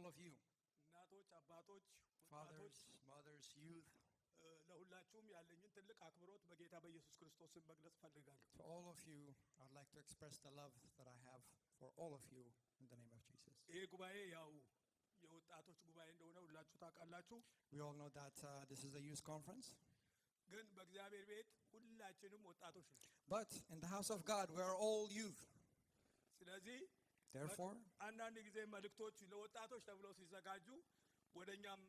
of you, እናቶች፣ አባቶች፣ ወጣቶች fathers, mothers, youth, ለሁላችሁም ያለኝን ትልቅ አክብሮት በጌታ በኢየሱስ ክርስቶስ ስም መግለጽ ፈልጋለሁ። to all of you, I'd like to express the love that I have for all of you in the name of Jesus. ይሄ ጉባኤ ያው የወጣቶች ጉባኤ እንደሆነ ሁላችሁ ታውቃላችሁ። We all know that this is a youth conference, ግን በእግዚአብሔር ቤት ሁላችንም ወጣቶች ነን። but in the house of God, we are all youth. ስለዚህ Therefore, አንዳንድ ጊዜ መልእክቶች ለወጣቶች ተብለው ሲዘጋጁ ወደኛም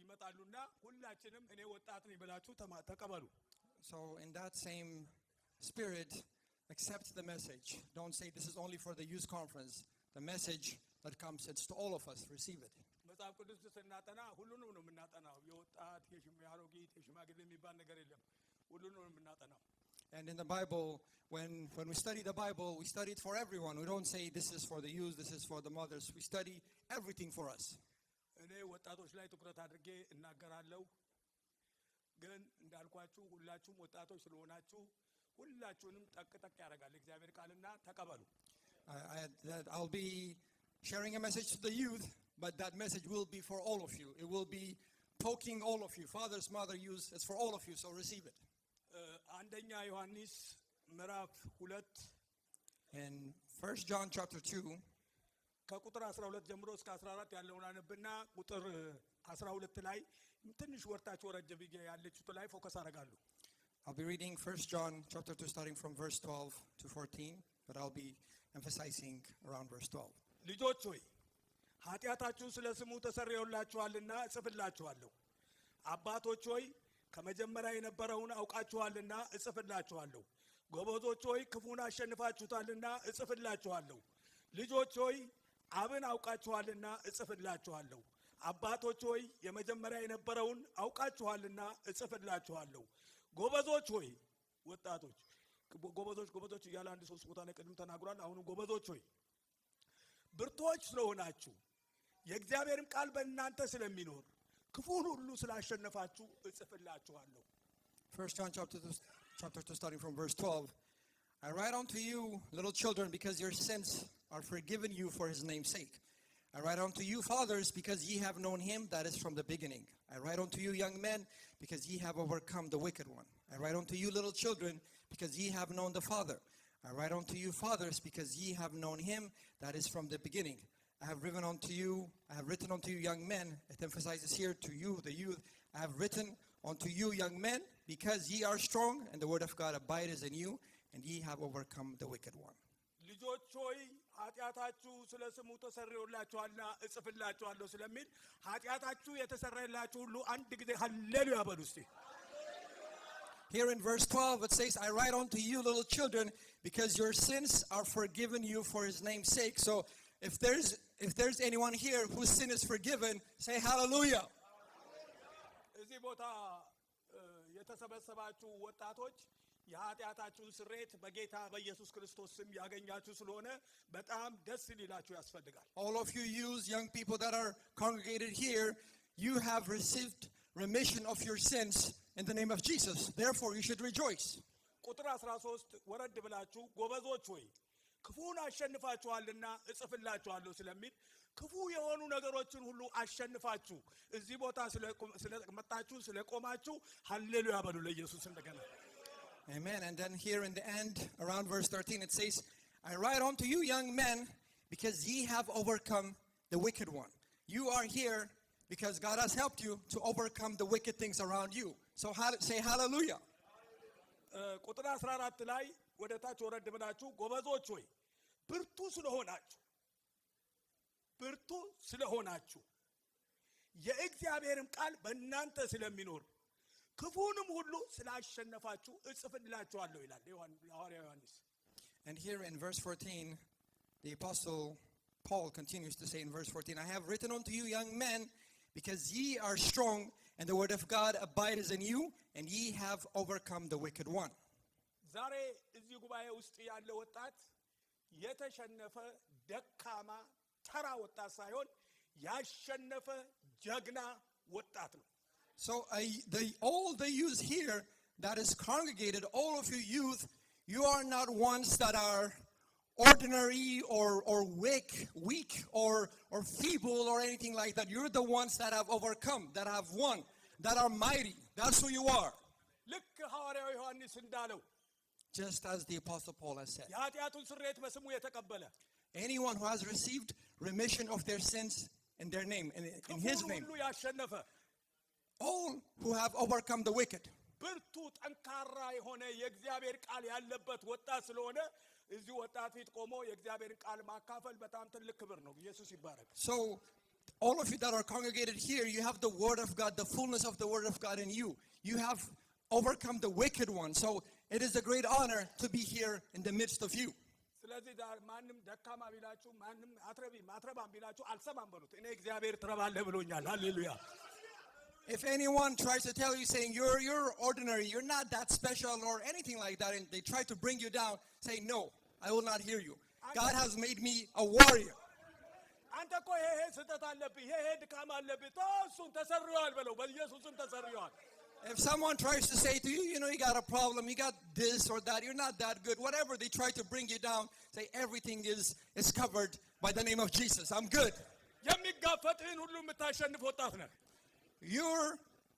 ይመጣሉና ሁላችንም እኔ ወጣት ነኝ ብላችሁ ተቀበሉ። so in that same spirit, accept the message. Don't say this is only for the youth conference. The message that comes, it's to all of us. Receive it. መጽሐፍ ቅዱስ ስናጠና ሁሉንም ነው የምናጠናው። የወጣት የአሮጊት የሽማግሌ የሚባል ነገር የለም። ሁሉንም ነው የምናጠናው። And in the Bible, when we study the Bible, we study it for everyone. We don't say this is for the youth, this is for the mothers. We study everything for us. እኔ ወጣቶች ላይ ትኩረት አድርጌ እናገራለሁ። ግን እንዳልኳችሁ ሁላችሁም ወጣቶች ስለሆናችሁ ሁላችሁንም ጠቅ ያደርጋል እግዚአብሔር ቃልና ተቀበሉ። I'll be sharing a message to the youth, but that message will be for all of you. It will be poking all of you. Fathers, mother, youth, it's for all of you, so receive it. አንደኛ ዮሐንስ ምዕራፍ 2 In 1 John chapter 2, ከቁጥር 12 ጀምሮ እስከ 14 ያለውን አንብና ቁጥር 12 ላይ ትንሽ ወርታች ወረጀ ብዬ ያለችው ላይ ፎከስ አደርጋለሁ። I'll be reading 1 John chapter 2 starting from verse 12 to 14, but I'll be emphasizing around verse 12. ልጆች ሆይ ኃጢአታችሁ ስለ ስሙ ተሰረየላችኋልና እጽፍላችኋለሁ። አባቶች ሆይ ከመጀመሪያ የነበረውን አውቃችኋልና እጽፍላችኋለሁ። ጎበዞች ሆይ ክፉን አሸንፋችሁታልና እጽፍላችኋለሁ። ልጆች ሆይ አብን አውቃችኋልና እጽፍላችኋለሁ። አባቶች ሆይ የመጀመሪያ የነበረውን አውቃችኋልና እጽፍላችኋለሁ። ጎበዞች ሆይ ወጣቶች ጎበዞች እያለ አንድ ሶስት ቦታ ላይ ቅድም ተናግሯል። አሁን ጎበዞች ሆይ ብርቶች ስለሆናችሁ የእግዚአብሔርም ቃል በእናንተ ስለሚኖር ክፉን ሁሉ ስላሸነፋችሁ እጽፍላችኋለሁ። 1 John chapter 2 starting from verse 12. I write unto you, little children, because your sins are forgiven you for his name's sake. I write unto you, fathers, because ye have known him that is from the beginning. I write unto you, young men, because ye have overcome the wicked one. I write unto you, little children, because ye have known the Father. I write unto you, fathers, because ye have known him that is from the beginning. I have written unto you, young men. It emphasizes here to you, the youth. I have written unto you, young men, because ye are strong, and the word of God abides in you, and ye have overcome the wicked one. ልጆች ሆይ ኃጢአታችሁ ስለ ስሙ ተሰረየላችኋልና እጽፍላችኋለሁ ስለሚል ኃጢአታችሁ የተሰረየላችሁ ሁሉ አንድ ጊዜ ሃሌሉያ በሉ እስቲ። Here in verse 12 it says, I write unto you, little children, because your sins are forgiven you for his name's sake. So if there's anyone here whose sin is forgiven, say hallelujah. እዚህ ቦታ የተሰበሰባችሁ ወጣቶች የኃጢአታችሁን ስርየት በጌታ በኢየሱስ ክርስቶስ ስም ያገኛችሁ ስለሆነ በጣም ደስ ሊላችሁ ያስፈልጋል። All of you youth, young people that are congregated here, you have received remission of your sins in the name of Jesus. Therefore you should rejoice. ቁጥር 13 ወረድ ብላችሁ ጎበዞች ሆይ ክፉን አሸንፋችኋልና እጽፍላችኋለሁ ስለሚል ክፉ የሆኑ ነገሮችን ሁሉ አሸንፋችሁ እዚህ ቦታ ስለመጣችሁ ስለቆማችሁ ሃሌሉያ በሉ ለኢየሱስ እንደገና። Amen. And then here in the end, around verse 13, it says, I write unto you, young men, because ye have overcome the wicked one. You are here because God has helped you to overcome the wicked things around you. So say hallelujah. ቁጥር 14 ላይ ወደ ታች ወረድ ብላችሁ ጎበዞች ሆይ ብርቱ ስለሆናችሁ የእግዚአብሔርም ቃል በእናንተ ስለሚኖር ክፉንም ሁሉ ስላሸነፋችሁ እጽፍላችኋለሁ ይላል ሐዋርያው ዮሐንስ። And here in verse 14, the apostle Paul continues to say in verse 14, I have written unto you, young men, because ye are strong, and the word of God abides in you, and ye have overcome the wicked one. ዛሬ እዚህ ጉባኤ ውስጥ ያለ ወጣት የተሸነፈ ደካማ ተራ ወጣት ሳይሆን ያሸነፈ ጀግና ወጣት ነው። So all the youth here that is congregated, all of you youth, you are not ones that are ordinary or weak or feeble or anything like that. You're the ones that have overcome, that have won, that are mighty. That's who you are. ልክ ሐዋርያው ዮሐንስ እንዳለው Just as the Apostle Paul has said. የኃጢአቱን ስርየት በስሙ የተቀበለ Anyone who has received remission of their sins in their name, in his ክፉን name. ሁሉ ያሸነፈ All who have overcome the wicked. ብርቱ ጠንካራ የሆነ የእግዚአብሔር ቃል ያለበት ወጣት ስለሆነ እዚህ ወጣት ፊት ቆሞ የእግዚአብሔርን ቃል ማካፈል በጣም ትልቅ ክብር ነው። ኢየሱስ ይባረክ። So all of you that are congregated here, you have the word of God, the fullness of the word of God in you. You have overcome the wicked one. So it is a great honor to be here in the midst of you. ስለዚህ ማንም ደካማ ቢላችሁ ማንም አትረባም ቢላችሁ አልሰማም በሉት። እኔ እግዚአብሔር ትረባለህ ብሎኛል። ሃሌሉያ። If anyone tries to tell you saying you're ordinary, you're not that special or anything like that, and they try to bring you down, say no, I will not hear you. God has made me a warrior. አንተ እኮ ይሄ ስህተት አለብህ፣ ይሄ ድካም አለብህ፣ እሱን ተሰርዮአል በለው። በኢየሱስም ተሰርዮአል። If someone tries to say to you, you got a problem, you got this or that, you're not that good, whatever they try to bring you down, say everything is covered by the name of Jesus. I'm good. የሚጋፈጥህን ሁሉ የምታሸንፍ ወጣት ነህ። You're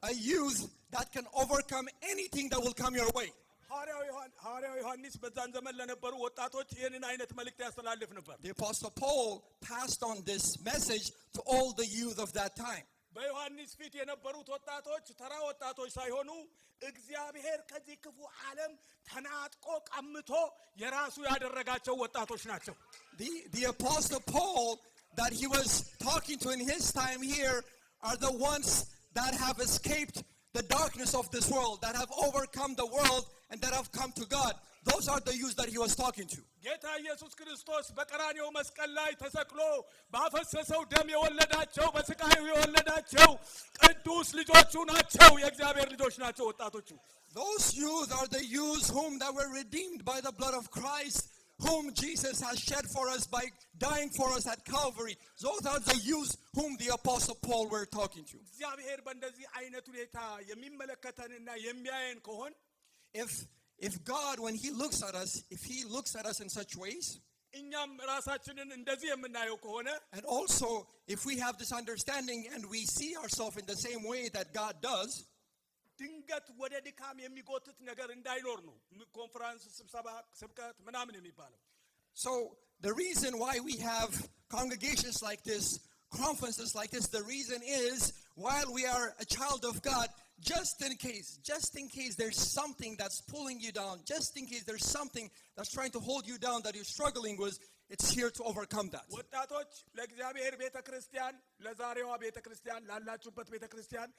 a youth that can overcome anything that will come your way. ሐዋርያው ዮሐንስ በዛን ዘመን ለነበሩ ወጣቶች ይህንን አይነት መልእክት ያስተላልፍ ነበር። The Apostle Paul passed on this message to all the youth of that time. በዮሐንስ ፊት የነበሩት ወጣቶች ተራ ወጣቶች ሳይሆኑ እግዚአብሔር ከዚህ ክፉ ዓለም ተናጥቆ ቀምቶ የራሱ ያደረጋቸው ወጣቶች ናቸው። The Apostle Paul that he was talking to in his time here are the ones that have escaped the darkness of this world, that have overcome the world and that have come to God. Those are the youth that he was talking to. ጌታ ኢየሱስ ክርስቶስ በቀራንዮው መስቀል ላይ ተሰቅሎ ባፈሰሰው ደም የወለዳቸው በስቃዩ የወለዳቸው ቅዱስ ልጆቹ ናቸው። የእግዚአብሔር ልጆች ናቸው ወጣቶቹ። Those youth are the youths whom that were redeemed by the blood of Christ, whom Jesus has shed for us by dying for us at Calvary. Those are the youths whom the Apostle Paul were talking to. እግዚአብሔር በእንደዚህ አይነት ሁኔታ የሚመለከተንና የሚያየን ከሆነ if God, when he looks at us, if he looks at us in such ways, እኛም ራሳችንን እንደዚህ የምናየው ከሆነ and also if we have this understanding and we see ourselves in the same way that God does, ድንገት ወደ ድካም የሚጎትት ነገር እንዳይኖር ነው ኮንፈረንስ፣ ስብሰባ፣ ስብከት ምናምን የሚባለው። So the reason why we have congregations like this, conferences like this, the reason is while we are a child of God, just in case there's something that's pulling you down, just in case there's something that's trying to hold you down that you're struggling with, it's here to overcome that. ወጣቶች ለእግዚአብሔር ቤተክርስቲያን፣ ለዛሬዋ ቤተክርስቲያን፣ ላላችሁበት ቤተክርስቲያን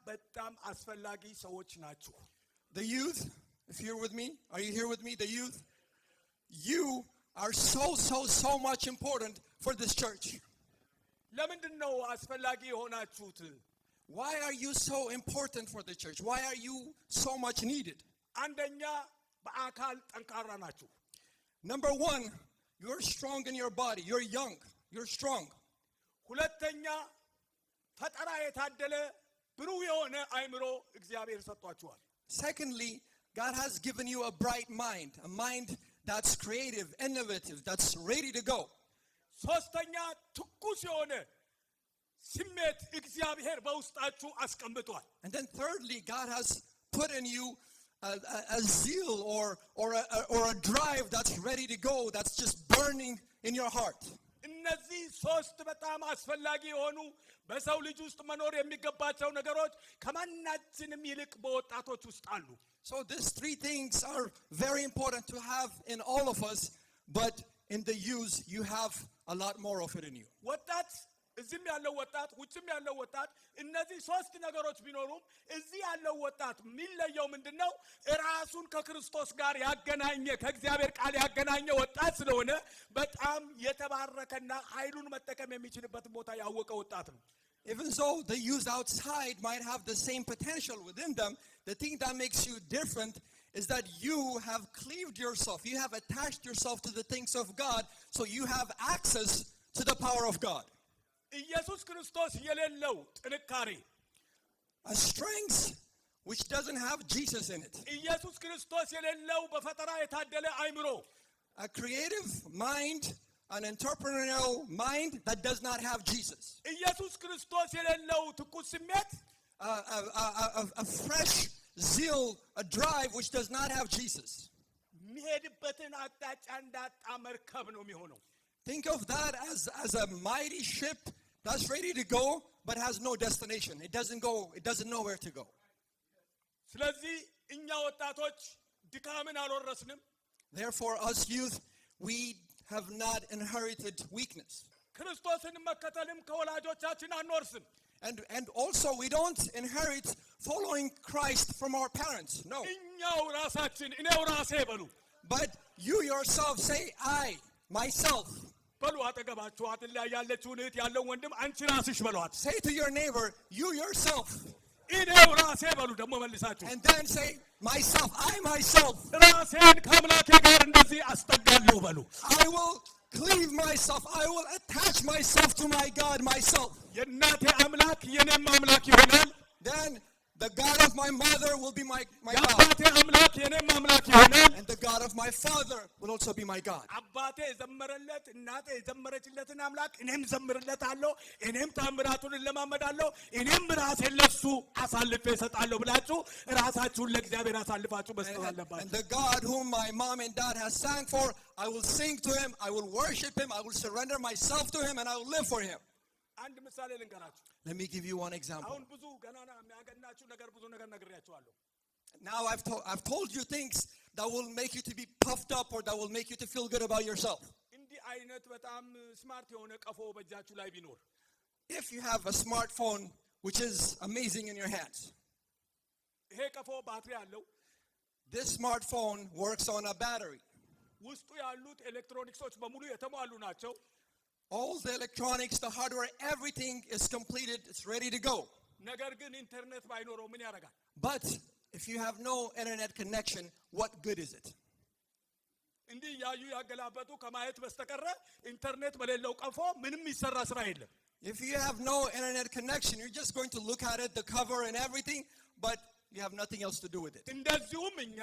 በጣም አስፈላጊ ሰዎች ናችሁ። The youth, if you're with me, are you here with me? The youth, you are so much important for this church. ለምንድን ነው አስፈላጊ የሆናችሁት? Why are you so important for the church? Why are you so much needed? አንደኛ በአካል ጠንካራ ናችሁ። Number one, you're strong in your body. You're young. You're strong. ሁለተኛ ፈጠራ የታደለ ብሩህ የሆነ አእምሮ እግዚአብሔር ሰጥቷችኋል። Secondly, God has given you a bright mind, a mind that's creative, innovative, that's ready to go. ሶስተኛ ትኩስ የሆነ ስሜት እግዚአብሔር በውስጣችሁ አስቀምጧል። And then thirdly, God has put in you a zeal or a drive that's ready to go, that's just burning in your heart. እነዚህ ሶስት በጣም አስፈላጊ የሆኑ በሰው ልጅ ውስጥ መኖር የሚገባቸው ነገሮች ከማናችንም ይልቅ በወጣቶች ውስጥ አሉ። So these three things are very important to have in all of us, but in the youth you have a lot more of it in you. ወጣት እዚህም ያለው ወጣት ውጭም ያለው ወጣት እነዚህ ሶስት ነገሮች ቢኖሩም እዚህ ያለው ወጣት የሚለየው ምንድነው? ራሱን ከክርስቶስ ጋር ያገናኘ ከእግዚአብሔር ቃል ያገናኘ ወጣት ስለሆነ በጣም የተባረከና ኃይሉን መጠቀም የሚችልበት ቦታ ያወቀ ወጣት ነው። Even though the youth outside might have the same potential within them, the thing that makes you different is that you have cleaved yourself. You have attached yourself to the things of God, so you have access to the power of God. ኢየሱስ ክርስቶስ የሌለው ጥንካሬ A strength which doesn't have Jesus in it. ኢየሱስ ክርስቶስ የሌለው በፈጠራ የታደለ አእምሮ a creative mind, an entrepreneurial mind that does not have Jesus. ኢየሱስ ክርስቶስ የሌለው ትኩስ ስሜት A fresh zeal, a drive which does not have Jesus. የሚሄድበትን አቅጣጫ እንዳጣ መርከብ ነው የሚሆነው። Think of that as a mighty ship that's ready to go but has no destination. It doesn't know where to go. ስለዚህ እኛ ወጣቶች ድካምን አልወረስንም። Therefore, us youth, we have not inherited weakness. ክርስቶስን መከተልም ከወላጆቻችን አንወርስም። And also, we don't inherit following Christ from our parents. No. እኛው ራሳችን እኔው ራሴ በሉ But you yourself say, I, myself. በሉ አጠገባችሁ አጥላይ ያለችውን እህት ያለው ወንድም አንቺ ራስሽ በሏት። Say to your neighbor, you yourself. እኔው ራሴ በሉ ደግሞ መልሳችሁ። And then say, myself, I myself. ራሴን ከአምላኬ ጋር እንደዚህ አስጠጋለሁ በሉ። I will cleave myself. I will attach myself to my God myself. የእናቴ አምላክ የኔም አምላክ ይሆናል። Then the God of my mother will be my God. የአባቴ አምላክ የኔም አምላክ ይሆናል። And the God of my father will also be my God. አባቴ የዘመረለት እናቴ የዘመረችለትን አምላክ እኔም ዘምርለታለሁ፣ እኔም ታምራቱን እለማመዳለሁ፣ እኔም ራሴን ለሱ አሳልፌ እሰጣለሁ ብላችሁ ራሳችሁን ለእግዚአብሔር አሳልፋችሁ መስጠት And አለባችሁ። the God whom my mom and dad has sang for, I will sing to him, I will worship him, I will surrender myself to him, and I will live for him. አንድ ምሳሌ ልንገራችሁ። Let me give you one example. አሁን ብዙ ገናና የሚያገናችሁ ነገር ብዙ ነገር ነግሬያችኋለሁ። Now I've told you things that will make you to be puffed up or that will make you to feel good about yourself. እንዲህ አይነት በጣም ስማርት የሆነ ቀፎ በእጃችሁ ላይ ቢኖር If you have a smartphone which is amazing in your hands, ይሄ ቀፎ ባትሪ አለው። this smartphone works on a battery. ውስጡ ያሉት ኤሌክትሮኒክሶች በሙሉ የተሟሉ ናቸው። All the electronics, the hardware, everything is completed, it's ready to go. ነገር ግን ኢንተርኔት ባይኖረው ምን ያደርጋል? But if you have no internet connection, what good is it? እንዲህ ያዩ ያገላበጡ ከማየት በስተቀረ ኢንተርኔት በሌለው ቀፎ ምንም ይሰራ ስራ የለም። If you have no internet connection, you're just going to look at it, the cover and everything, but you have nothing else to do with it. እንደዚሁም እኛ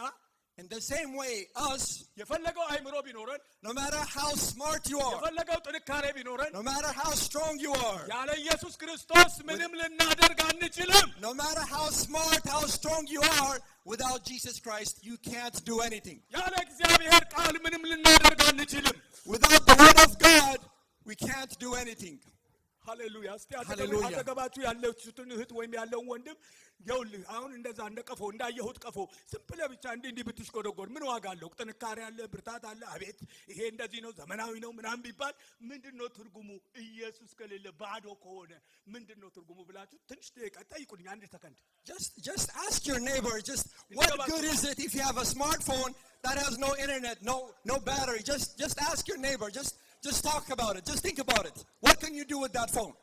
In the same way, us, የፈለገው አይምሮ ቢኖረን no matter how smart you are, የፈለገው ጥንካሬ ቢኖረን no matter how strong you are, ያለ ኢየሱስ ክርስቶስ ምንም ልናደርግ አንችልም። no matter how smart, how strong you are, without Jesus Christ, you can't do anything. ያለ እግዚአብሔር ቃል ምንም ልናደርግ አንችልም። Without the word of God, we can't do anything. ሃሌሉያ። እስቲ ሃሌሉያ። አጠገባችሁ ያለችሁትን እህት ወይም ያለውን ወንድም ይኸውልህ አሁን እንደዛ እንደ ቀፎ እንዳየሁት ቀፎ ዝም ብለህ ብቻ እንዲህ ብትሽጎደጎድ ምን ዋጋ አለው? ጥንካሬ አለ፣ ብርታት አለ። አቤት ይሄ እንደዚህ ነው ዘመናዊ ነው ምናምን ቢባል ምንድን ነው ትርጉሙ? ኢየሱስ ከሌለ ባዶ ከሆነ ምንድን ነው ትርጉሙ ብላችሁ ትንሽ ደቂቃ ጠይቁኝ። አንድ ሰከንድ Just ask your neighbor, what good is it if you have a smartphone that has no internet, no battery? Just ask your neighbor, just talk about it, just think about it. What can you do with that phone?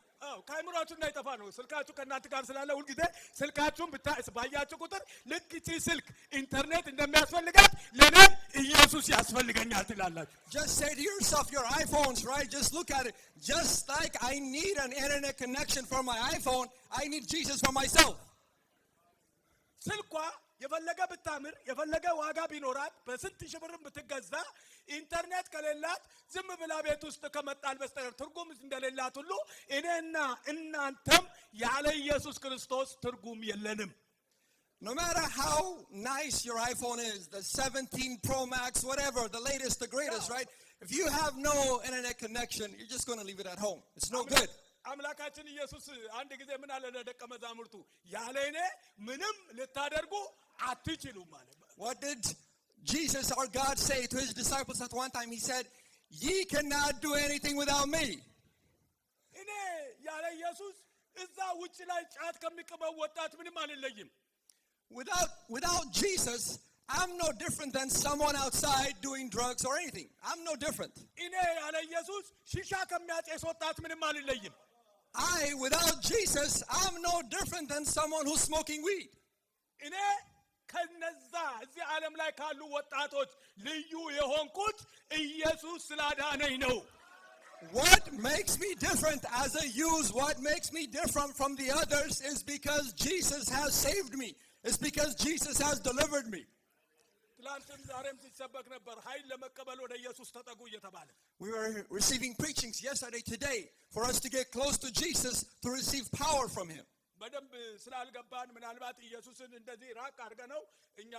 ከአይምሯችሁ እንዳይጠፋ ነው። ስልካችሁ ከእናንተ ጋር ስላለ ሁልጊዜ ስልካችሁን ባያችሁ ቁጥር ልክ ይቺ ስልክ ኢንተርኔት እንደሚያስፈልጋት ለእኔም ኢየሱስ ያስፈልገኛል ትላላችሁ። Just say to yourself, your iPhones, right? Just look at it. Just like I need an internet connection for my iPhone, I need Jesus for myself. ስልኳ የፈለገ ብታምር የፈለገ ዋጋ ቢኖራት በስንት ሺህ ብርም ብትገዛ ኢንተርኔት ከሌላት ዝም ብላ ቤት ውስጥ ከመጣል በስተቀር ትርጉም እንደሌላት ሁሉ እኔና እናንተም ያለ ኢየሱስ ክርስቶስ ትርጉም የለንም። No matter how nice your iPhone is, the 17 Pro Max, whatever, the latest, the greatest, right? If you have no internet connection, you're just going to leave it at home. It's no good. አምላካችን ኢየሱስ አንድ ጊዜ ምን አለ ለደቀ መዛሙርቱ? ያለ እኔ ምንም ልታደርጉ አትችሉም ማለት። What did Jesus, our God, say to his disciples at one time? He said, ye cannot do anything without me. እኔ ያለ ኢየሱስ እዛ ውጭ ላይ ጫት ከሚቀመው ወጣት ምንም አልለይም። Without Jesus, I'm no different than someone outside doing drugs or anything. I'm no different. እኔ ያለ ኢየሱስ ሺሻ ከሚያጨስ ወጣት ምንም አልለይም። Without Jesus, I'm no different than someone who's smoking weed. እኔ ከነዛ እዚህ ዓለም ላይ ካሉ ወጣቶች ልዩ የሆንኩት ኢየሱስ ስላዳነኝ ነው። What makes me different as a youth, what makes me different from the others is because Jesus has saved me. It's because Jesus has delivered me. ትላንትም ዛሬም ሲሰበክ ነበር ኃይል ለመቀበል ወደ ኢየሱስ ተጠጉ እየተባለ We were receiving preachings yesterday, today, for us to get close to Jesus to receive power from him. በደንብ ስላልገባን ምናልባት ኢየሱስን እንደዚህ ራቅ አድርገ ነው እኛ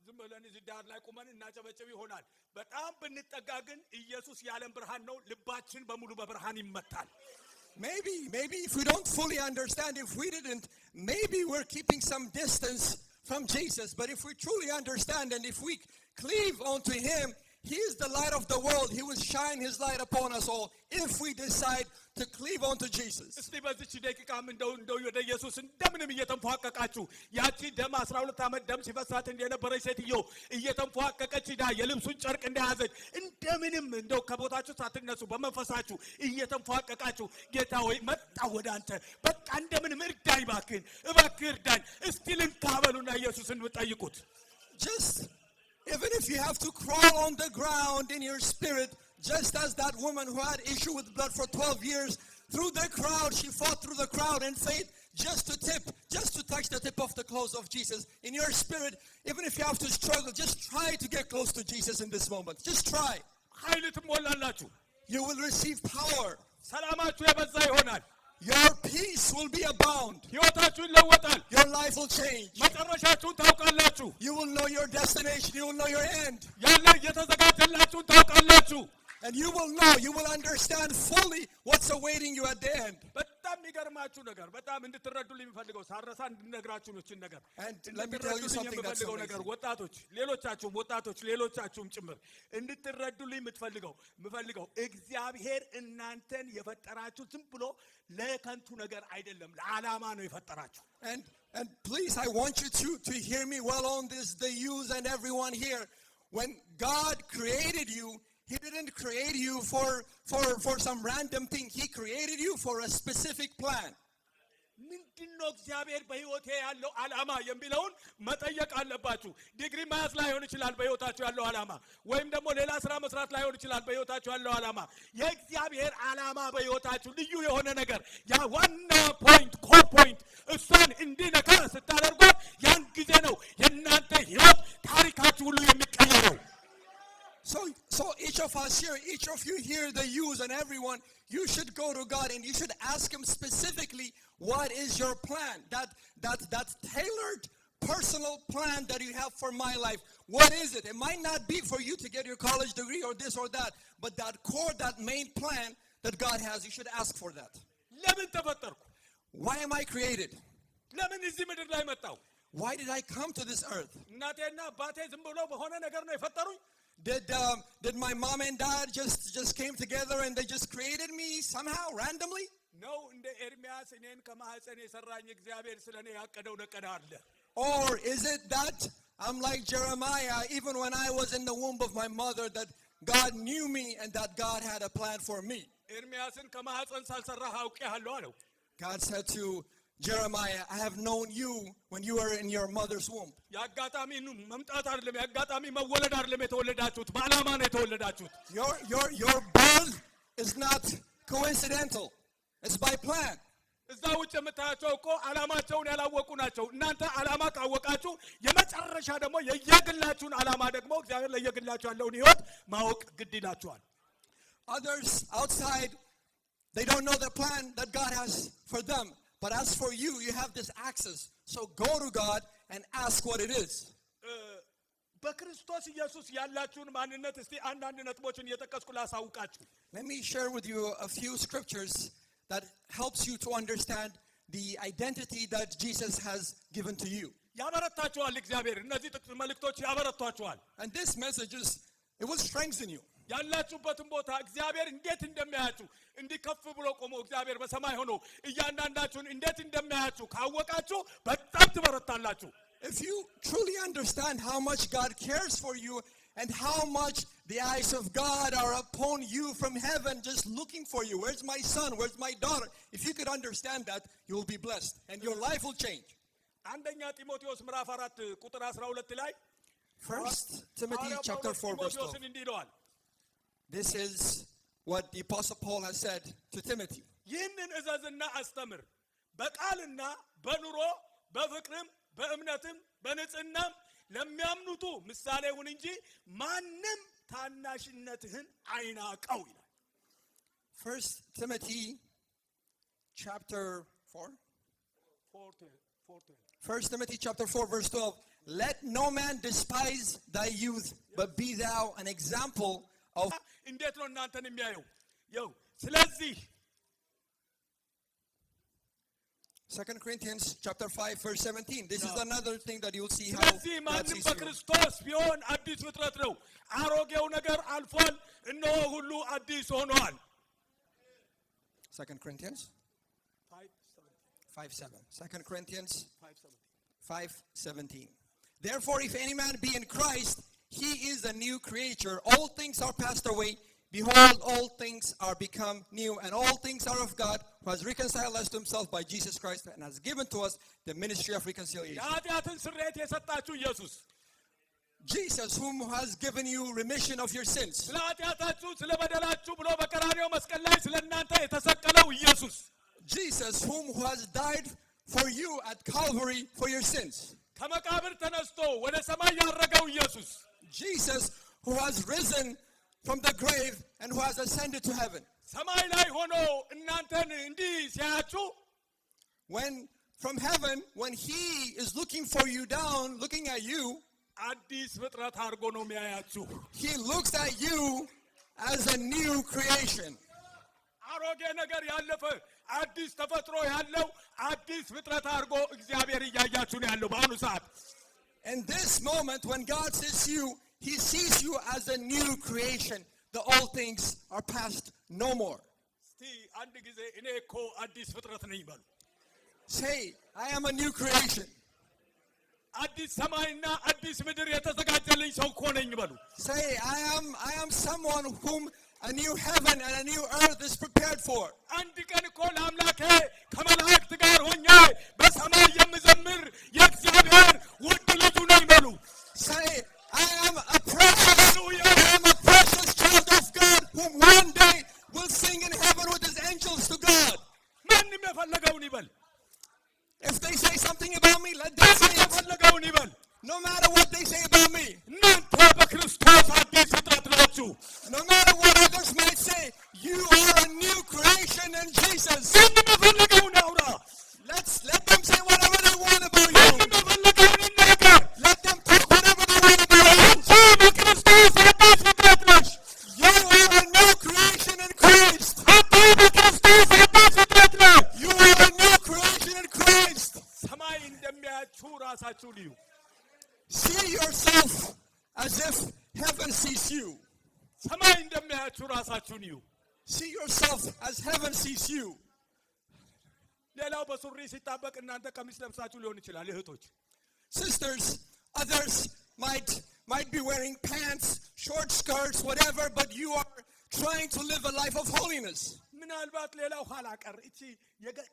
ዝም ብለን እዚህ ዳር ላይ ቁመን እናጨበጭብ ይሆናል። በጣም ብንጠጋ ግን ኢየሱስ ያለን ብርሃን ነው። ልባችን በሙሉ በብርሃን ይመታል። Maybe if we don't fully understand, if we didn't, maybe we're keeping some distance from Jesus. But if we truly understand and if we cleave onto him, he is the light of the world. He will shine his light upon us all if we decide to cleave onto Jesus. እስቲ በዚህ ደቂቃም እንደው ወደ ኢየሱስ እንደምንም እየተንፏቀቃችሁ ያቺ ደም 12 ዓመት ደም ሲፈሳት እንደነበረች ሴትዮ እየተንፏቀቀች ዳ የልብሱን ጨርቅ እንደያዘች እንደምንም እንደው ከቦታችሁ ሳትነሱ በመንፈሳችሁ እየተንፏቀቃችሁ ጌታ ሆይ መጣ ወደ አንተ በቃ እንደምንም እርዳኝ እባክህ እርዳኝ እስቲ ልንካበሉና ኢየሱስን ጠይቁት። Just even if you have to crawl on the ground in your spirit, just as that woman who had issue with blood for 12 years, through the crowd, she fought through the crowd in faith just to touch the tip of the clothes of Jesus. In your spirit, even if you have to struggle, just try to get close to Jesus in this moment. Just try. ኃይል ትሞላላችሁ። You will receive power. ሰላማችሁ የበዛ ይሆናል። Your peace will be abound. ሕይወታችሁ ይለወጣል። Your life will change. መጨረሻችሁን ታውቃላችሁ። You will know your destination. You will know your end. ያለ የተዘጋጀላችሁን ታውቃላችሁ። And you will know, you will understand fully what's awaiting you at the end. በጣም የሚገርማችሁ ነገር በጣም እንድትረዱልኝ የሚፈልገው ሳረሳ እንድነግራችሁ ነው እቺን ነገር። And let me tell you something that's so ነገር amazing. ወጣቶች ሌሎቻችሁም ጭምር እንድትረዱልኝ የምፈልገው እግዚአብሔር እናንተን የፈጠራችሁ ዝም ብሎ ለከንቱ ነገር አይደለም፣ ለዓላማ ነው የፈጠራችሁ። And please, I want you to hear me well on this, the youth and everyone here. When God created you, he didn't create you for some random thing. He created you for a specific plan. ምንድነው እግዚአብሔር በህይወቴ ያለው ዓላማ የሚለውን መጠየቅ አለባችሁ። ዲግሪ መያዝ ላይሆን ይችላል በህይወታችሁ ያለው ዓላማ፣ ወይም ደግሞ ሌላ ስራ መስራት ላይሆን ይችላል በህይወታችሁ ያለው ዓላማ። የእግዚአብሔር ዓላማ በህይወታችሁ ልዩ የሆነ ነገር ያ ዋና ፖይንት ኮር ፖይንት እሷን እንዲነካ ስታደርጓት ያን ጊዜ ነው የእናንተ ህይወት ታሪካችሁ ሁሉ የሚቀየረው። So each of us here, each of you here, the youth and everyone, you should go to God and you should ask him specifically, what is your plan? That tailored personal plan that you have for my life. What is it? It might not be for you to get your college degree or this or that, but that core, that main plan that God has, you should ask for that. ለምን ተፈጠርኩ? Why am I created? ለምን እዚህ ምድር ላይ መጣሁ? Why did I come to this earth? እናቴና አባቴ ዝም ብሎ በሆነ ነገር ነው የፈጠሩኝ? Did my mom and dad just came together and they just created me somehow randomly? ነው እንደ ኤርሚያስ እኔን ከማህፀን የሰራኝ እግዚአብሔር ስለኔ ያቀደው ነገር አለ? Or is it that I'm like Jeremiah, even when I was in the womb of my mother, that God knew me and that God had a plan for me? ኤርሚያስን ከማህፀን ሳልሰራህ አውቄሃለሁ አለው። God said to Jeremiah, I have known you when you were in your mother's womb. ያጋጣሚ መምጣት አይደለም፣ ያጋጣሚ መወለድ አይደለም የተወለዳችሁት፣ በዓላማ ነው የተወለዳችሁት። Your birth is not coincidental. It's by plan. እዛ ውጭ የምታያቸው እኮ ዓላማቸውን ያላወቁ ናቸው። እናንተ ዓላማ ካወቃችሁ የመጨረሻ ደግሞ የየግላችሁን ዓላማ ደግሞ እግዚአብሔር ለየግላችሁ ያለውን ህይወት ማወቅ ግድ ይላችኋል። Others outside, they don't know the plan that God has for them. But as for you, you have this access. So go to God and ask what it is. በክርስቶስ ኢየሱስ ያላችሁን ማንነት እስቲ አንዳንድ ነጥቦችን እየጠቀስኩ ላሳውቃችሁ። Let me share with you a few scriptures that helps you to understand the identity that Jesus has given to you. ያበረታችኋል እግዚአብሔር። እነዚህ ጥቅስ መልእክቶች ያበረታችኋል። And this message it will strengthen you. ያላችሁበትን ቦታ እግዚአብሔር እንዴት እንደሚያያችሁ እንዲከፍ ብሎ ቆሞ እግዚአብሔር በሰማይ ሆኖ እያንዳንዳችሁን እንዴት እንደሚያያችሁ ካወቃችሁ በጣም ትበረታላችሁ። If you truly understand how much God cares for you and how much the eyes of God are upon you from heaven just looking for you. Where's my son? Where's my daughter? If you could understand that, you will be blessed and your life will change. አንደኛ ጢሞቴዎስ ምዕራፍ 4 ቁጥር 12 ላይ 1 Timothy chapter 4 verse 12. This is what the Apostle Paul has said to Timothy. ይህንን እዘዝና አስተምር፣ በቃልና በኑሮ በፍቅርም በእምነትም በንጽህናም ለሚያምኑቱ ምሳሌ ሁን እንጂ ማንም ታናሽነትህን አይናቀው ይላል። 1 Timothy chapter 4. 1 Timothy chapter 4 verse 12. Let no man despise thy youth, but be thou an example of... እንዴት ነው እናንተን የሚያየው? ይው ስለዚህ 2 Corinthians chapter 5 verse 17. This is another thing that you'll see how ስለዚህ God ማንም sees you. በክርስቶስ ቢሆን አዲስ ፍጥረት ነው። አሮጌው ነገር አልፏል፣ እነሆ ሁሉ አዲስ ሆኗል። 2 Corinthians 5:7. 2 Corinthians 5:17. Therefore, if any man be in Christ, he is a new creature. All things are passed away. Behold, all things are become new, and all things are of God, who has reconciled us to himself by Jesus Christ, and has given to us the ministry of reconciliation. የኃጢአትን ስርየት የሰጣችሁ ኢየሱስ Jesus, whom has given you remission of your sins. ስለ ኃጢአታችሁ ስለ በደላችሁ ብሎ በቀራንዮ መስቀል ላይ ስለ እናንተ የተሰቀለው ኢየሱስ Jesus, who has died for you at Calvary for your sins. ከመቃብር ተነስቶ ወደ ሰማይ ያረገው ኢየሱስ Jesus, who has risen from the grave and who has ascended to heaven. ሰማይ ላይ ሆኖ እናንተን እንዲህ ሲያያችሁ When from heaven, when he is looking for you down, looking at you, አዲስ ፍጥረት አድርጎ ነው የሚያያችሁ። he looks at you as a new creation. አሮጌ ነገር ያለፈ አዲስ ተፈጥሮ ያለው አዲስ ፍጥረት አድርጎ እግዚአብሔር እያያችሁ ነው ያለው በአሁኑ ሰዓት። In this moment, when God sees you, he sees you as a new creation. The old things are past, no more. እስቲ አንድ ጊዜ እኔ እኮ አዲስ ፍጥረት ነኝ በሉ። Say, I am a new creation. አዲስ ሰማይና አዲስ ምድር የተዘጋጀልኝ ሰው እኮ ነኝ በሉ። Say, I am someone whom a new heaven and a new earth is prepared for. አንድ ቀን እኮ ለአምላኬ ከመላእክት ጋር ሆኜ በሰማይ የምዘምር የእግዚአብሔር ውድ ልጁ ነኝ በሉ። Say, I am a precious child of God whom one day will sing in heaven with his angels to God. ማንም የፈለገውን ይበል። If they say something about me, let them say it. የፈለገውን ይበል። No matter what they say about me. እናንተ በክርስቶስ አዲስ ፍጥረት ናችሁ። No matter what others might say, you are a new creation in Jesus. ማንም የፈለገውን ያውራ። Let them say whatever they want about you. ማንም የፈለገውን ይናገር። Let them talk whatever they want about you. አንቺ በክርስቶስ አዲስ ፍጥረት ነሽ። You are a new creation in Christ. አንተ በክርስቶስ አዲስ ፍጥረት ነህ። You are a new creation in Christ. ሰማይ እንደሚያያችሁ ራሳችሁ ልዩ። See yourself as if heaven sees you. ሰማይ እንደሚያያችሁ ራሳችሁን እዩ። See yourself as heaven sees you. ሌላው በሱሪ ሲጣበቅ እናንተ ቀሚስ ለብሳችሁ ሊሆን ይችላል እህቶች። Sisters, others might be wearing pants, short skirts, whatever, but you are trying to live a life of holiness. ምናልባት ሌላው ኋላ ቀር እቺ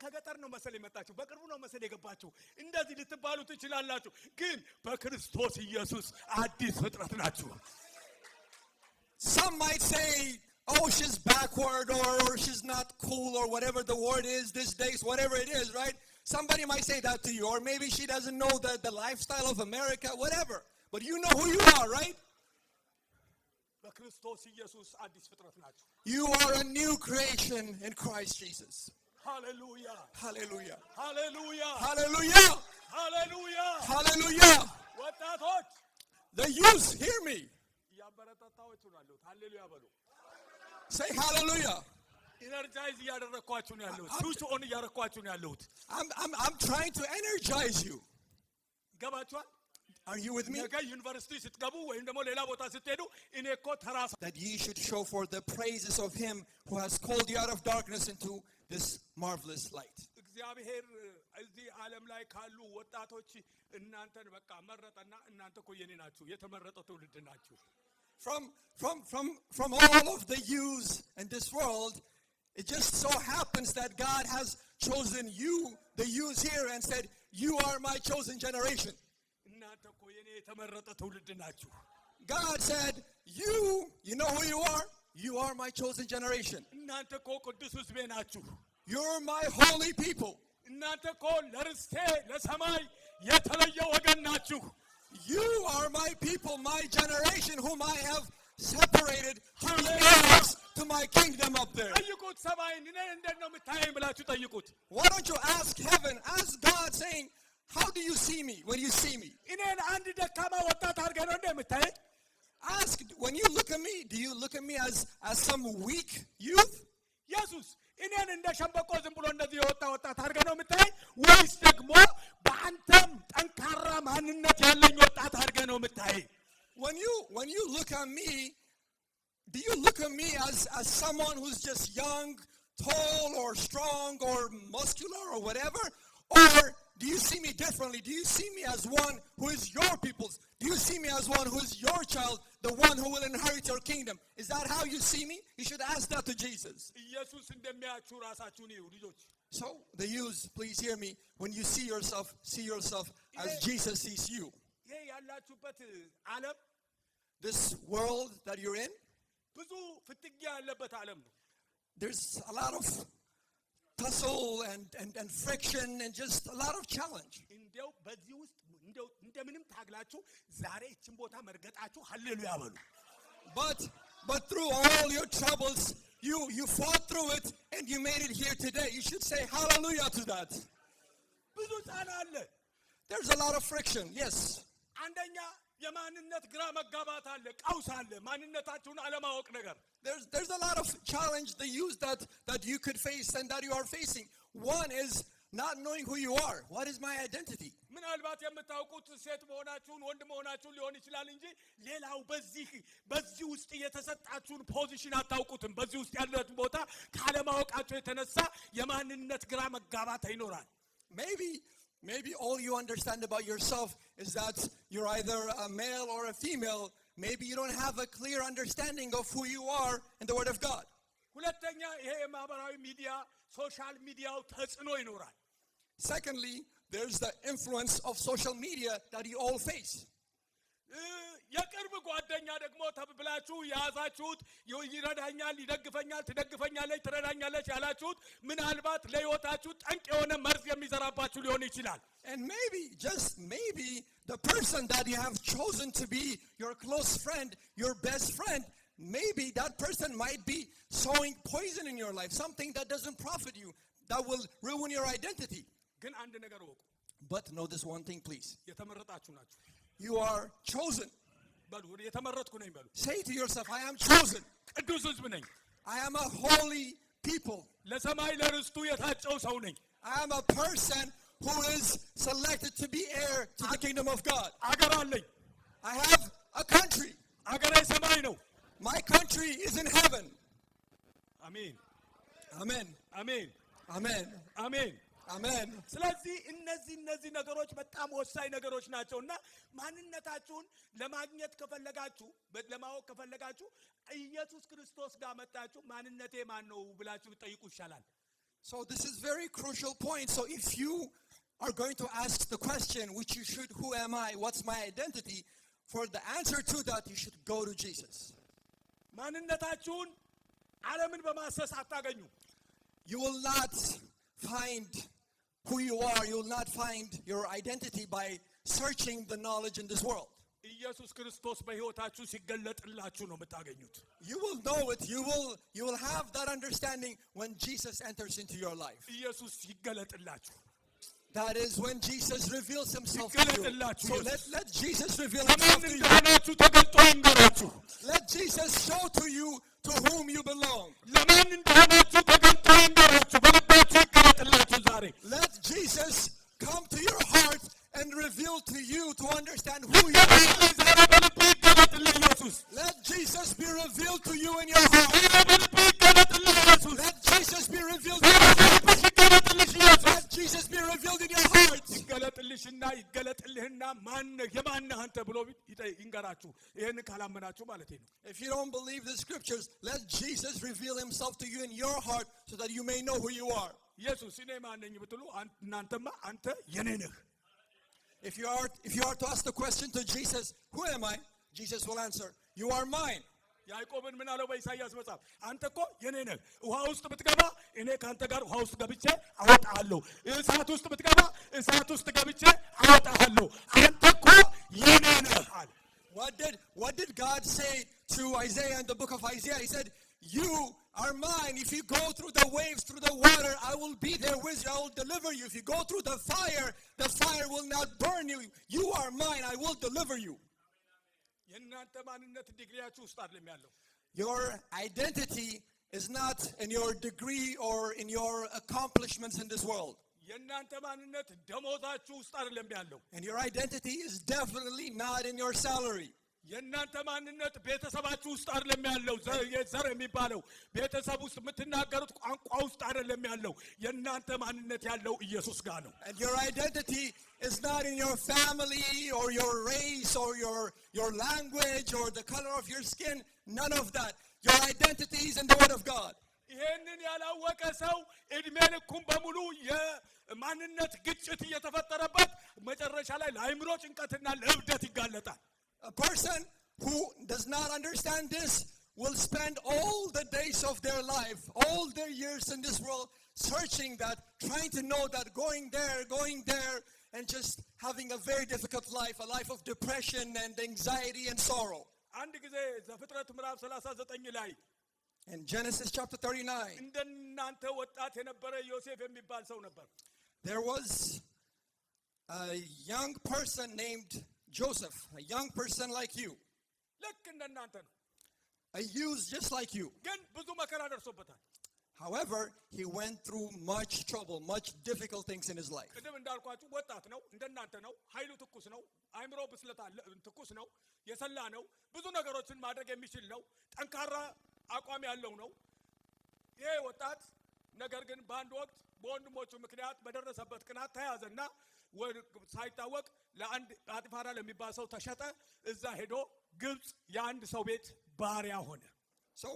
ከገጠር ነው መሰል የመጣችሁ በቅርቡ ነው መሰል የገባችሁ እንደዚህ ልትባሉ ትችላላችሁ። ግን በክርስቶስ ኢየሱስ አዲስ ፍጥረት ናችሁ። Some might say, oh, she's backward or she's not cool or whatever the word is these days, whatever it is, right? Somebody might say that to you, or maybe she doesn't know the lifestyle of America, whatever. But you know who you are, right? በክርስቶስ ኢየሱስ አዲስ ፍጥረት ናችሁ። You are a new creation in Christ Jesus. ሃሌሉያ Hallelujah. ሃሌሉያ Hallelujah. ሃሌሉያ። Hallelujah. ወጣቶች The youth, hear me. ያበረታታችሁ ነው ያሉት። ሃሌሉያ በሉ። Say hallelujah. ኢነርጃይዝ እያደረኳችሁ ነው ያለሁት። ስዊች ኦን እያደረኳችሁ ነው ያለሁት። I'm trying to energize you. ገባችኋል? Are you with me? ነገ ዩኒቨርሲቲ ስትገቡ ወይም ደግሞ ሌላ ቦታ ስትሄዱ እኔ እኮ ተራሳ That ye should show forth the praises of him who has called you out of darkness into this marvelous light. እግዚአብሔር እዚህ ዓለም ላይ ካሉ ወጣቶች እናንተን በቃ መረጠና እናንተ እኮ የኔ ናችሁ፣ የተመረጠ ትውልድ ናችሁ። From all of the youths in this world, it just so happens that God has chosen you, the youths here, and said, you are my chosen generation. እናንተ እኮ የኔ የተመረጠ ትውልድ ናችሁ። God said, you know who you are? You are my chosen generation. እናንተ እኮ ቅዱስ ሕዝቤ ናችሁ። You're my holy people. እናንተ እኮ ለርስቴ ለሰማይ የተለየ ወገን ናችሁ። You are my people, my generation, whom I have separated to be heirs to my kingdom up there. ጠይቁት ሰማይን እኔን እንዴት ነው የምታየኝ ብላችሁ ጠይቁት። Why don't you ask heaven, ask God saying, how do you see me when you see me? እኔን አንድ ደካማ ወጣት አድርገህ ነው እንደምታየኝ? Ask, when you look at me, do you look at me as some weak youth? ኢየሱስ እኔን እንደ ሸምበቆ ዝም ብሎ እንደዚህ የወጣ ወጣት አድርገህ ነው የምታየኝ ወይስ ደግሞ በአንተም ጠንካራ ማንነት ያለኝ ወጣት አድርገህ ነው የምታየኝ? When you look at me, do you look at me as someone who's just young, tall, or strong, or muscular, or whatever? Or do you see me differently? Do you see me as one who is your people's? Do you see me as one who is your child, the one who will inherit your kingdom? Is that how you see me? You should ask that to Jesus. ኢየሱስ እንደሚያችሁ ራሳችሁን እዩ ልጆች። So the youth, please hear me. When you see yourself as Jesus sees you. ይሄ ያላችሁበት ዓለም This world that you're in, ብዙ ፍትጊያ ያለበት ዓለም ነው። there's a lot of tussle and friction and just a lot of challenge. እንደው በዚህ ውስጥ እንደው እንደምንም ታግላችሁ ዛሬ እቺን ቦታ መርገጣችሁ ሃሌሉያ በሉ። But through all your troubles, you fought through it and you made it here today. You should say hallelujah to that. ብዙ ጫና አለ። There's a lot of friction, yes. አንደኛ የማንነት ግራ መጋባት አለ፣ ቀውስ አለ፣ ማንነታችሁን አለማወቅ ነገር። There's a lot of challenge, the use that you could face and that you are facing. One is not knowing who you are. What is my identity? ምናልባት የምታውቁት ሴት መሆናችሁን ወንድ መሆናችሁን ሊሆን ይችላል እንጂ ሌላው በዚህ ውስጥ የተሰጣችሁን ፖዚሽን አታውቁትም። በዚህ ውስጥ ያለበት ቦታ ካለማወቃችሁ የተነሳ የማንነት ግራ መጋባት ይኖራል። Maybe all you understand about yourself is that you're either a male or a female. Maybe you don't have a clear understanding of who you are in the Word of God. ሁለተኛ ይሄ የማህበራዊ ሚዲያ ሶሻል ሚዲያው ተጽዕኖ ይኖራል። Secondly, there's the influence of social media that you all face. የቅርብ ጓደኛ ደግሞ ተብላችሁ ያዛችሁት ይረዳኛል፣ ይደግፈኛል፣ ትደግፈኛለች፣ ትረዳኛለች ያላችሁት ምናልባት ለህይወታችሁ ጠንቅ የሆነ መርዝ የሚዘራባችሁ ሊሆን ይችላል። And maybe, just maybe, the person that you have chosen to be your close friend, your best friend, maybe that person might be sowing poison in your life, something that doesn't profit you, that will ruin your identity. ግን አንድ ነገር ወቁ። But know this one thing, please. የተመረጣችሁ ናችሁ። You are chosen. በሉ የተመረጥኩ ነኝ በሉ። Say to yourself, I am chosen. ቅዱስ ሕዝብ ነኝ። I am a holy people. ለሰማይ ለርስቱ የታጨው ሰው ነኝ። I am a person who is selected to be heir to the kingdom of God. አገር አለኝ። I have a country. አገሬ ሰማይ ነው። My country is in heaven. አሜን Amen. አሜን Amen. አሜን። Amen. ስለዚህ እነዚህ ነገሮች በጣም ወሳኝ ነገሮች ናቸውና ማንነታችሁን ለማግኘት ከፈለጋችሁ ለማወቅ ከፈለጋችሁ ኢየሱስ ክርስቶስ ጋር መጣችሁ ማንነቴ ማን ነው ብላችሁ ጠይቁ ይሻላል። So this is very crucial point. So if you are going to ask the question, which you should, who am I? What's my identity? For the answer to that, you should go to Jesus. ማንነታችሁን ዓለምን በማሰስ አታገኙ። You will not find who you are. You will not find your identity by searching the knowledge in this world. ኢየሱስ ክርስቶስ በሕይወታችሁ ሲገለጥላችሁ ነው የምታገኙት። You will know it. You will have that understanding when Jesus enters into your life. ኢየሱስ ሲገለጥላችሁ That is when Jesus reveals himself to you. So let Jesus reveal himself to you. ለማንነታችሁ ተገልጦ ይንገራችሁ። Let Jesus show to you to whom you belong. ለማን እንደሆናችሁ ተገልጦ ይንገራችሁ። በልባችሁ ይገለጥላችሁ ዛሬ። Let Jesus come to your heart and reveal to you to understand who you are. ዛሬ በልብ ይገለጥልህ ኢየሱስ። Let Jesus be revealed to you in your heart. በልብ ይገለጥልህ ኢየሱስ። Let Jesus be revealed to you. በልብሽ ይገለጥልሽ ኢየሱስ። Let Jesus be revealed in your heart. ይገለጥልሽና ይገለጥልህና ማነህ አንተ ብሎ ይንገራችሁ። ይሄን ካላመናችሁ ማለት ነው። If you don't believe the scriptures, let Jesus reveal himself to you in your heart so that you may know who you are. ኢየሱስ እኔ ማን ነኝ ብትሉ እናንተማ አንተ የኔ ነህ። If you are to ask the question to Jesus, who am I? Jesus will answer, you are mine. ያዕቆብን ምን አለው በኢሳይያስ መጽሐፍ? አንተ እኮ የኔ ነህ። ውሃ ውስጥ ብትገባ እኔ ካንተ ጋር ውሃ ውስጥ ገብቼ አወጣሃለሁ። እሳት ውስጥ ብትገባ እሳት ውስጥ ገብቼ አወጣሃለሁ። አንተ እኮ የኔ ነህ አለ። What did God say to Isaiah in the book of Isaiah? He said, you are mine. If you go through the waves, through the water, I will be there with you. I will deliver you. If you go through the fire will not burn you. You are mine. I will deliver you. የእናንተ ማንነት ዲግሪያችሁ ውስጥ አይደለም ያለው። Your identity is not in your degree or in your accomplishments in this world. የእናንተ ማንነት ደሞዛችሁ ውስጥ አይደለም ያለው። And your identity is definitely not in your salary. የእናንተ ማንነት ቤተሰባችሁ ውስጥ አይደለም ያለው። ዘር የሚባለው ቤተሰብ ውስጥ የምትናገሩት ቋንቋ ውስጥ አይደለም ያለው። የእናንተ ማንነት ያለው ኢየሱስ ጋር ነው። And your identity is not in your family or your race or your language or the color of your skin. None of that. Your identity is in the Word of God. ይሄንን ያላወቀ ሰው እድሜ ልኩን በሙሉ የማንነት ግጭት እየተፈጠረበት መጨረሻ ላይ ለአእምሮ ጭንቀትና ለእብደት ይጋለጣል። A person who does not understand this will spend all the days of their life, all their years in this world, searching that, trying to know that, going there, and just having a very difficult life, a life of depression and anxiety and sorrow. አንድ ጊዜ ዘፍጥረት ምዕራፍ 39 ላይ In Genesis chapter 39, እንደናንተ ወጣት የነበረ ዮሴፍ የሚባል ሰው ነበር። there was a young person named Joseph, a young person like you, ልክ እንደናንተ ነው፣ a youth just like you. ግን ብዙ መከራ ደርሶበታል። However, he went through much trouble, much difficult things in his life. ቅድም እንዳልኳችሁ ወጣት ነው፣ እንደናንተ ነው፣ ኃይሉ ትኩስ ነው፣ አእምሮ ብስለት አለ፣ ትኩስ ነው፣ የሰላ ነው፣ ብዙ ነገሮችን ማድረግ የሚችል ነው፣ ጠንካራ አቋም ያለው ነው። ይሄ ወጣት ነገር ግን በአንድ ወቅት በወንድሞቹ ምክንያት በደረሰበት ቅናት ተያዘና ሳይታወቅ ለአንድ ጳጢፋራ ለሚባል ሰው ተሸጠ። እዛ ሄዶ ግብጽ የአንድ ሰው ቤት ባሪያ ሆነ። So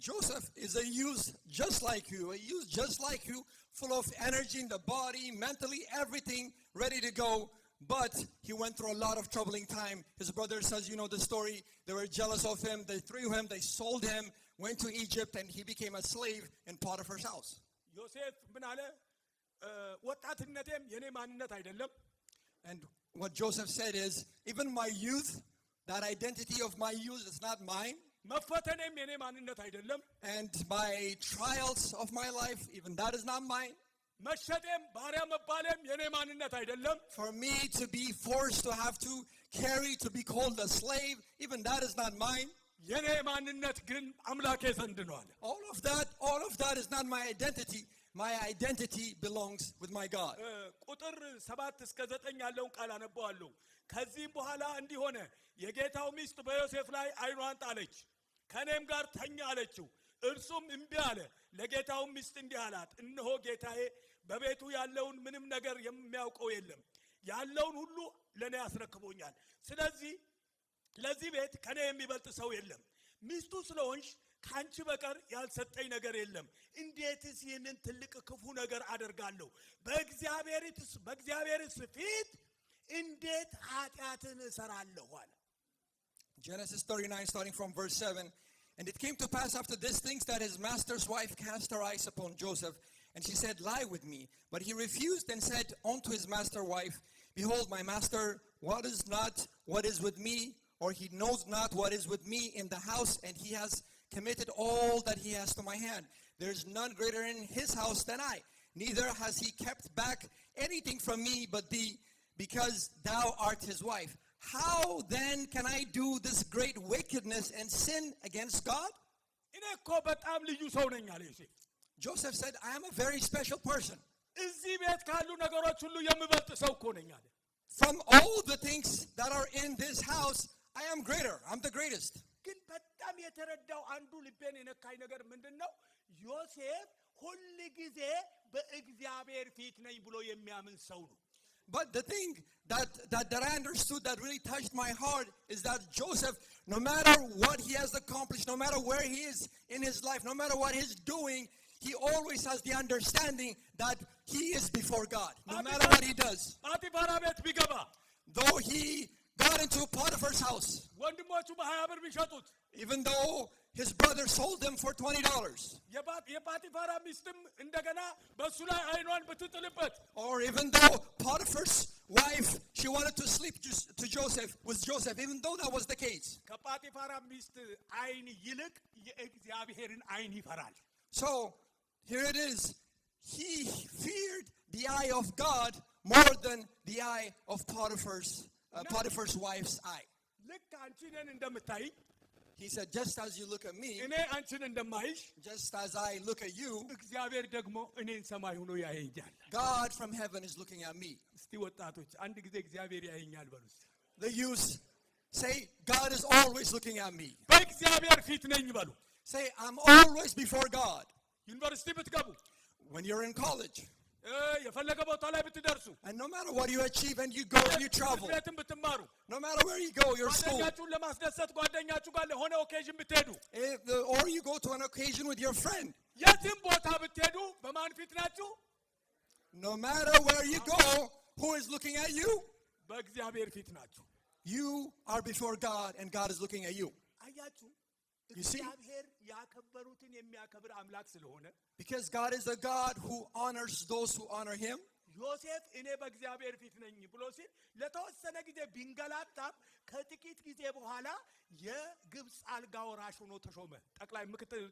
Joseph is a youth just like you, full of energy in the body, mentally, everything ready to go. But he went through a lot of troubling time. His brothers, as you know the story, they were jealous of him. They threw him, they sold him, went to Egypt, and he became a slave in Potiphar's house. ዮሴፍ ምን አለ? ወጣትነቴም የኔ ማንነት አይደለም። And what Joseph said is, even my youth, that identity of my youth is not mine. መፈተኔም የኔ ማንነት አይደለም። And my trials of my life, even that is not mine. መሸጤም ባሪያ መባሌም የኔ ማንነት አይደለም። For me to be forced to have to carry, to be called a slave, even that is not mine. የኔ ማንነት ግን አምላኬ ዘንድ ነው አለ። All of that is not my identity. My identity belongs with my God. ቁጥር 7 እስከ 9 ያለውን ቃል አነበዋለሁ። ከዚህም በኋላ እንዲህ ሆነ፣ የጌታው ሚስት በዮሴፍ ላይ ዓይኗን ጣለች፣ ከኔም ጋር ተኛ አለችው። እርሱም እምቢ አለ። ለጌታው ሚስት እንዲህ አላት፣ እነሆ ጌታዬ በቤቱ ያለውን ምንም ነገር የሚያውቀው የለም፣ ያለውን ሁሉ ለኔ ያስረክቦኛል። ስለዚህ ለዚህ ቤት ከኔ የሚበልጥ ሰው የለም። ሚስቱ ስለሆንሽ ካንቺ በቀር ያልሰጠኝ ነገር የለም። እንዴትስ ይህንን ትልቅ ክፉ ነገር አደርጋለሁ? በእግዚአብሔርስ ፊት እንዴት ኃጢአትን እሰራለሁ አለ። Genesis 39, starting from verse 7. And it came to pass after these things that his master's wife cast her eyes upon Joseph, and she said, lie with me. But he refused and said unto his master's wife, behold, my master, what is with me, or he knows not what is with me in the house, and he has committed all that he has to my hand. There is none greater in his house than I. Neither has he kept back anything from me but thee, because thou art his wife. How then can I do this great wickedness and sin against God? እኔ እኮ በጣም ልዩ ሰው ነኝ አለ ዮሴፍ። Joseph said, I am a very special person. እዚህ ቤት ካሉ ነገሮች ሁሉ የምበልጥ ሰው እኮ ነኝ አለ። From all the things that are in this house, I am greater. I'm the greatest. ግን በጣም የተረዳው አንዱ ልቤን የነካኝ ነገር ምንድነው? ዮሴፍ ሁሉ ጊዜ በእግዚአብሔር ፊት ነኝ ብሎ የሚያምን ሰው ነው። But the thing that I understood that really touched my heart is that Joseph, no matter what he has accomplished, no matter where he is in his life, no matter what he's doing, he always has the understanding that he is before God, no matter what he does. ጳጢፋራ ቤት ቢገባ Though he got into Potiphar's house, ወንድሞቹ በ20 ብር ቢሸጡት, even though his brother sold them for $20, የጳጢፋራ ሚስትም እንደገና በሱ ላይ ዓይኗን ብትጥልበት, or even though Potiphar's wife, she wanted to sleep to Joseph, with Joseph, even though that was the case. ከጳጢፋራ ሚስት አይን ይልቅ የእግዚአብሔርን አይን ይፈራል። So here it is. He feared the eye of God more than the eye of Potiphar's wife's eye. ልክ አንቺ እኔን እንደምታይ He said, just as you look at me, እኔ አንቺን እንደማይሽ just as I look at you, እግዚአብሔር ደግሞ እኔን ሰማይ ሆኖ ያየኛል። God from heaven is looking at me. እስቲ ወጣቶች አንድ ጊዜ እግዚአብሔር ያየኛል በሉ። The youth say, God is always looking at me. በእግዚአብሔር ፊት ነኝ በሉ። Say, I'm always before God. ዩኒቨርሲቲ ብትገቡ When you're in college, የፈለገ ቦታ ላይ ብትደርሱ and no matter what you achieve and you go and you travel, ቤትም ብትማሩ no matter where you go, your school, ጓደኛችሁን ለማስደሰት ጓደኛችሁ ጋር ለሆነ ኦኬዥን ብትሄዱ or you go to an occasion with your friend, የትም ቦታ ብትሄዱ በማን ፊት ናችሁ? no matter where you go, who is looking at you? በእግዚአብሔር ፊት ናችሁ። You are before God and God is looking at you. አያችሁ You see? እግዚአብሔር ያከበሩትን የሚያከብር አምላክ ስለሆነ Because God is a God who honors those who honor him. ዮሴፍ እኔ በእግዚአብሔር ፊት ነኝ ብሎ ሲል ለተወሰነ ጊዜ ቢንገላታም ከጥቂት ጊዜ በኋላ የግብፅ አልጋ ወራሽ ሆኖ ተሾመ።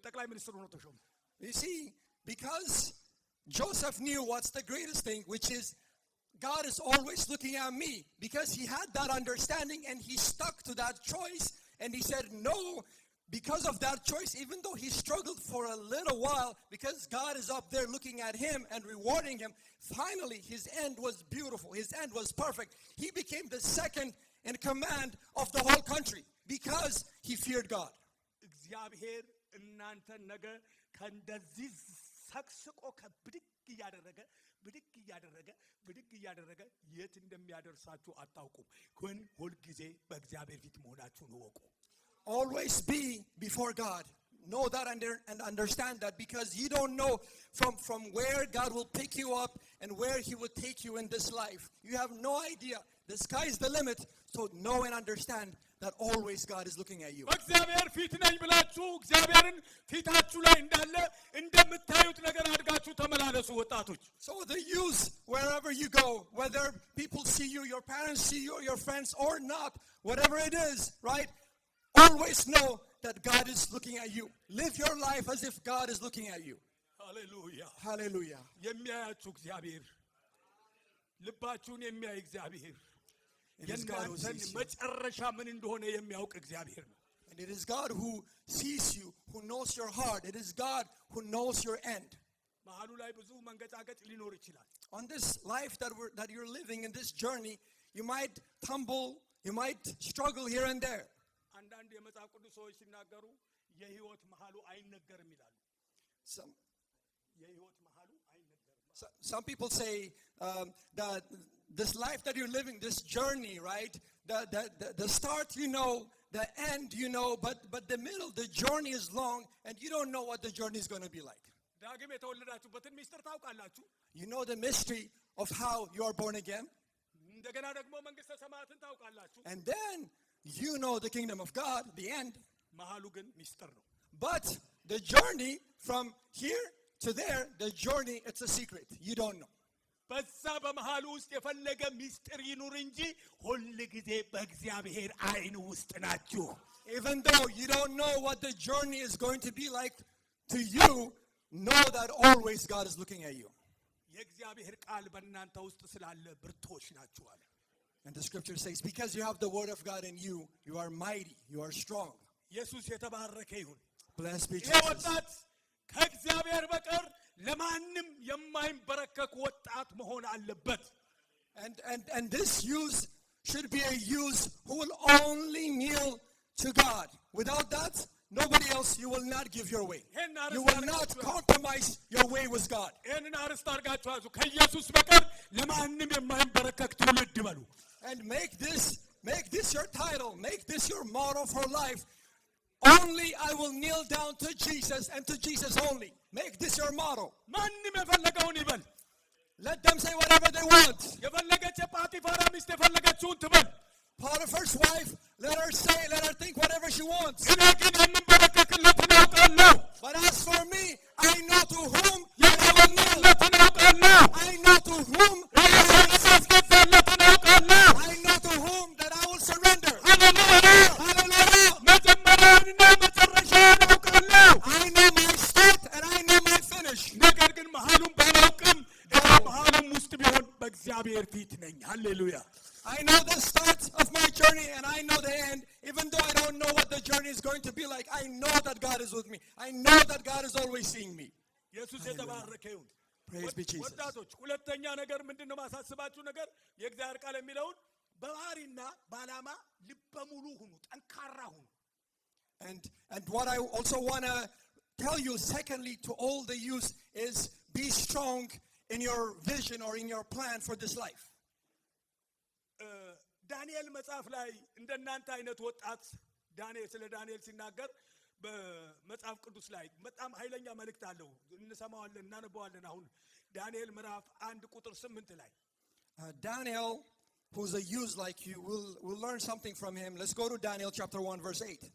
ጠቅላይ ሚኒስትር ሆኖ ተሾመ። You see, because Joseph knew what's the greatest thing, which is God is always looking at me. Because he had that understanding and he stuck to that choice and he said no. Because of that choice, even though he struggled for a little while, because God is up there looking at him and rewarding him, finally his end was beautiful. His end was perfect. He became the second in command of the whole country because he feared God. እግዚአብሔር እናንተን ነገ ከእንደዚህ ሰቅስቆ ከብድግ እያደረገ የት እንደሚያደርሳችሁ አታውቁም። ግን ሁልጊዜ በእግዚአብሔር ፊት መሆናችሁን እወቁ። Always be before God. Know that and understand that, because you don't know from where God will pick you up and where he will take you in this life. You have no idea. The sky is the limit. So know and understand that always God is looking at you. በእግዚአብሔር ፊት ነኝ ብላችሁ እግዚአብሔርን ፊታችሁ ላይ እንዳለ እንደምታዩት ነገር አድርጋችሁ ተመላለሱ ወጣቶች። So the youth, wherever you go, whether people see you, your parents see you, your friends or not, whatever it is, right? Always know that God is looking at you. Live your life as if God is looking at you. Hallelujah. Hallelujah. የሚያያችሁ እግዚአብሔር ልባችሁን የሚያይ እግዚአብሔር It is God who የእናንተን sees you. መጨረሻ ምን እንደሆነ የሚያውቅ እግዚአብሔር ነው። And it is God who sees you, who knows your heart. It is God who knows your end. መሀሉ ላይ ብዙ መንገጫገጭ ሊኖር ይችላል። On this life that you're living, in this journey, you might tumble, you might struggle here and there. አንዳንድ የመጽሐፍ ቅዱስ ሰዎች ሲናገሩ የህይወት መሀሉ አይነገርም ይላሉ። የህይወት መሀሉ አይነገርም። Some people say that this life that you're living, this journey, right? The start, you know, the end, you know, but the middle, the journey is long, and you don't know what the journey is going to be like. ዳግም የተወለዳችሁበትን ሚስጥር ታውቃላችሁ። You know the mystery of how you are born again, እንደገና ደግሞ መንግስተ ሰማያትን ታውቃላችሁ። and then you know the kingdom of God, the end. መሀሉ ግን ሚስጥር ነው። But the journey from here to there, the journey, it's a secret. You don't know. በዛ በመሀሉ ውስጥ የፈለገ ሚስጥር ይኑር እንጂ ሁል ጊዜ በእግዚአብሔር አይን ውስጥ ናችሁ። Even though you don't know what the journey is going to be like to you, know that always God is looking at you. የእግዚአብሔር ቃል በእናንተ ውስጥ ስላለ ብርቶች ናችሁ አለ። And the scripture says, because you have the word of God in you, you are mighty, you are strong. ኢየሱስ የተባረከ ይሁን። Blessed be ይህ Jesus. ወጣት ከእግዚአብሔር በቀር ለማንም የማይንበረከክ ወጣት መሆን አለበት። And this youth should be a youth who will only kneel to God. Without that, nobody else, you will not give your way. You will not compromise your way with God. ይህንን አርስት አድርጋችሁ ያዙ። ከኢየሱስ በቀር ለማንም የማይንበረከክ ትውልድ በሉ። And make this your title, make this your motto for life. Only I will kneel down to Jesus and to Jesus only. Make this your motto. ማንም የፈለገውን ይበል። Let them say whatever they want. የፈለገች የጳጢፋራ ሚስት የፈለገችውን ትበል። Potiphar's wife, let her say, let her think whatever she wants. እኔ ግን የምንበረከክለትን አውቃለሁ። But as for me, I know to whom የምንበረከክለትን አውቃለሁ። I know to whom የማስገዛለትን በእግዚአብሔር ፊት ነኝ። ሃሌሉያ። I know the start of my journey and I know the end. Even though I don't know what the journey is going to be like, I know that God is with me. I know that God is always seeing me. ኢየሱስ የተባረከ ይሁን። Praise be Jesus. ወጣቶች ሁለተኛ ነገር ምንድነው ማሳስባችሁ ነገር የእግዚአብሔር ቃል የሚለውን በባህሪና በዓላማ ልበ ሙሉ ሁኑ፣ ጠንካራ ሁኑ። And what I also want to tell you secondly to all the youth is be strong in your vision or in your plan for this life. ዳንኤል መጽሐፍ ላይ እንደናንተ አይነት ወጣት ዳንኤል ስለ ዳንኤል ሲናገር በመጽሐፍ ቅዱስ ላይ በጣም ኃይለኛ መልእክት አለው። እንሰማዋለን፣ እናነበዋለን። አሁን ዳንኤል ምዕራፍ 1 ቁጥር 8 ላይ Daniel, who's a youth like you, will learn something from him. Let's go to Daniel chapter 1 verse 8.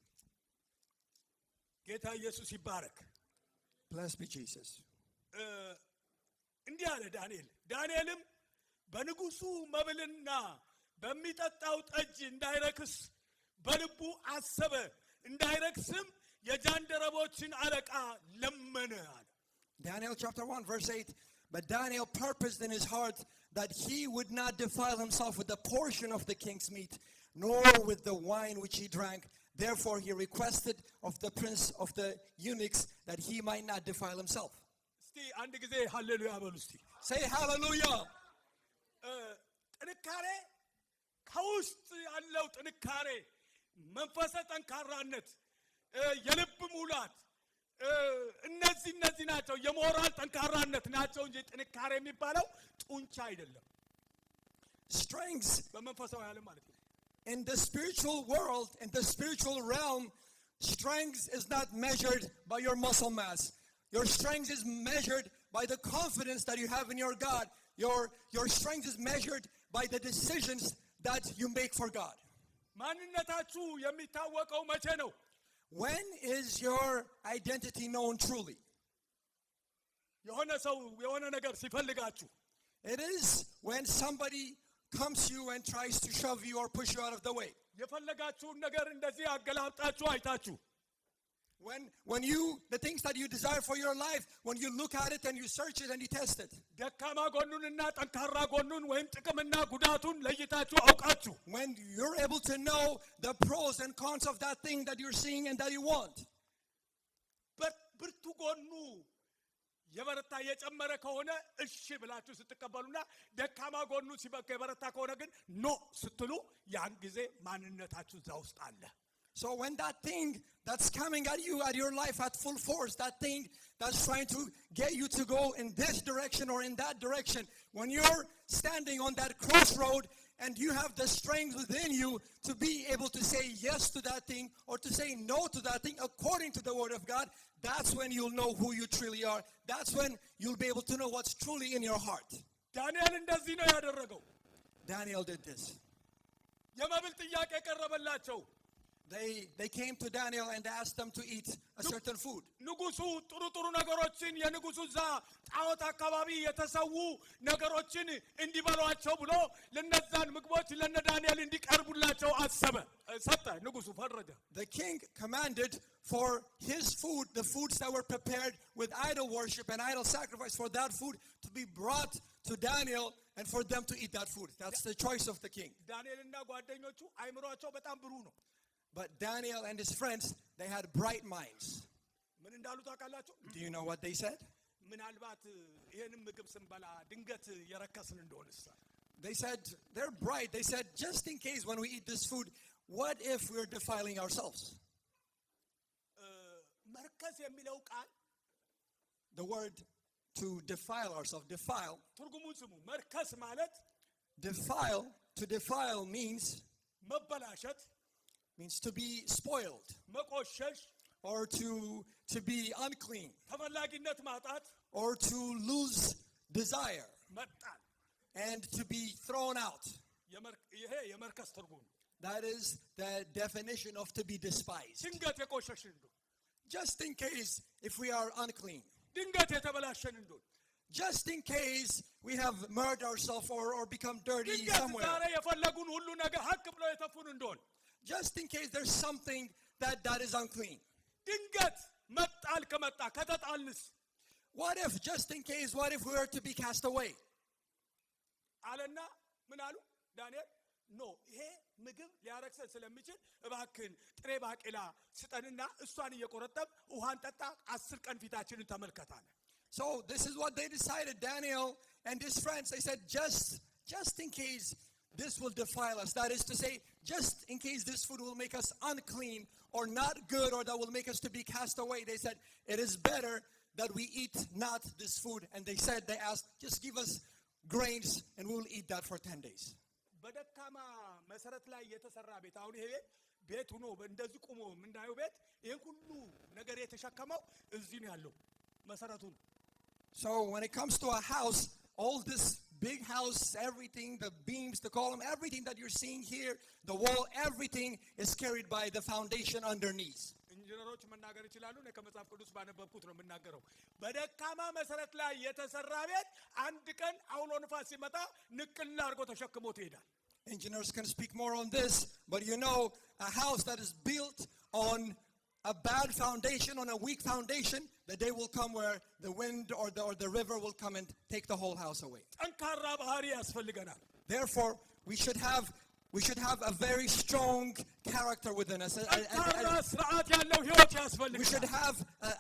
ጌታ ኢየሱስ ይባረክ። Blessed be Jesus. እንዲህ አለ ዳንኤልም በንጉሱ መብልና በሚጠጣው ጠጅ እንዳይረክስ በልቡ አሰበ፣ እንዳይረክስም የጃንደረቦችን አለቃ ለመነ አለ። Daniel chapter 1 verse 8. But Daniel purposed in his heart that he would not defile himself with the portion of the king's meat, nor with the wine which he drank. Therefore he requested of the prince of the eunuchs that he might not defile himself. እስቲ አንድ ጊዜ ሃሌሉያ በሉ እስቲ። Say hallelujah. ጥንካሬ ከውስጥ ያለው ጥንካሬ፣ መንፈሰ ጠንካራነት፣ የልብ ሙላት እነዚህ ናቸው። የሞራል ጠንካራነት ናቸው እንጂ ጥንካሬ የሚባለው ጡንቻ አይደለም። Strength በመንፈሳዊ ዓለም ማለት ነው። in the spiritual world, in the spiritual realm, strength is not measured by your muscle mass. Your strength is measured by the confidence that you have in your God. Your strength is measured by the decisions that you make for God. ማንነታችሁ የሚታወቀው መቼ ነው? When is your identity known truly? የሆነ ሰው የሆነ ነገር ሲፈልጋችሁ It is when somebody comes to you and tries to shove you or push you out of the way. የፈለጋችሁን ነገር እንደዚህ አገላብጣችሁ አይታችሁ When you, the things that you desire for your life, when you look at it and you search it and you test it. ደካማ ጎኑንና ጠንካራ ጎኑን ወይም ጥቅምና ጉዳቱን ለይታችሁ አውቃችሁ When you're able to know the pros and cons of that thing that you're seeing and that you want. ብርቱ ጎኑ የበረታ የጨመረ ከሆነ እሺ ብላችሁ ስትቀበሉና ደካማ ጎኑ ሲበቃ የበረታ ከሆነ ግን ኖ ስትሉ ያን ጊዜ ማንነታችሁ እዛ ውስጥ አለ። So when that thing that's coming at you, at your life at full force, that thing that's trying to get you to go in this direction or in that direction, when you're standing on that crossroad and you have the strength within you to be able to say yes to that thing or to say no to that thing according to the word of God, that's when you'll know who you truly are. That's when you'll be able to know what's truly in your heart. ዳንኤል እንደዚህ ነው ያደረገው። Daniel did this. የመብል ጥያቄ ቀረበላቸው። They came to Daniel and asked them to eat a certain food. ንጉሱ ጥሩ ነገሮችን የንጉሱ ዛ ጣዖት አካባቢ የተሰዉ ነገሮችን እንዲበሏቸው ብሎ ለነዛን ምግቦች ለነ ዳንኤል እንዲቀርቡላቸው አሰበ ሰጠ። ንጉሱ ፈረደ። The king commanded for his food, the foods that were prepared with idol worship and idol sacrifice, for that food to be brought to Daniel and for them to eat that food. That's the choice of the king. ዳንኤልና ጓደኞቹ አይምሮአቸው በጣም ብሩህ ነው። But Daniel and his friends, they had bright minds. ምን እንዳሉ ታውቃላችሁ? Do you know what they said? ምናልባት ይሄንን ምግብ ስንበላ ድንገት የረከስን እንደሆነስ They said, they're bright. They said, just in case when we eat this food, what if we're defiling ourselves? መርከስ የሚለው ቃል The word to defile ourselves, defile. ትርጉሙን ስሙ። መርከስ ማለት Defile, to defile means መበላሸት፣ means to be spoiled መቆሸሽ or to be unclean ተፈላጊነት ማጣት or to lose desire መጣል and to be thrown out. ይሄ የመርከስ ትርጉም። That is the definition of to be despised. ድንገት የቆሸሽን እንደሆነ Just in case if we are unclean. ድንገት የተበላሸን እንደሆነ Just in case we have murdered ourselves or become dirty ድንገት somewhere. ዛሬ የፈለጉን ሁሉ ነገር ሀቅ ብለው የተፉን እንደሆነ Just in case there's something that is unclean. ድንገት መጣል ከመጣ ከተጣልንስ What if, just in case, what if we were to be cast away? አለና ምን አሉ ዳንኤል ኖ ይሄ ምግብ ሊያረክሰን ስለሚችል እባክን ጥሬ ባቄላ ስጠንና እሷን እየቆረጠም ውሃን ጠጣ 10 ቀን ፊታችንን ተመልከታለ So this is what they decided, Daniel and his friends. They said, just in case this will defile us, that is to say, just in case this food will make us unclean or not good or that will make us to be cast away, they said, it is better that we eat not this food. And they asked, just give us grains and we'll eat that for 10 days. በደካማ መሰረት ላይ የተሰራ ቤት አሁን ይሄ ቤት ሆኖ እንደዚህ ቆሞ ምንዳየው ቤት ይሄን ሁሉ ነገር የተሸከመው እዚህ ነው ያለው መሰረቱ So when it comes to a house, all this big house, everything, the beams, the column, everything that you're seeing here, the wall, everything is carried by the foundation underneath. ኢንጂነሮች መናገር ይችላሉ ነው ከመጽሐፍ ቅዱስ ባነበብኩት ነው የምናገረው በደካማ መሰረት ላይ የተሰራ ቤት አንድ ቀን አውሎ ንፋስ ሲመጣ ንቅል አድርጎ ተሸክሞት ይሄዳል Engineers can speak more on this, but you know, a house that is built on a bad foundation, on a weak foundation, the day will come where the wind or the river will come and take the whole house away. ጠንካራ ባህሪ ያስፈልገናል Therefore, we should have a very strong character within us. ጠንካራ ስርዓት ያለው ህይወት ያስፈልገናል We should have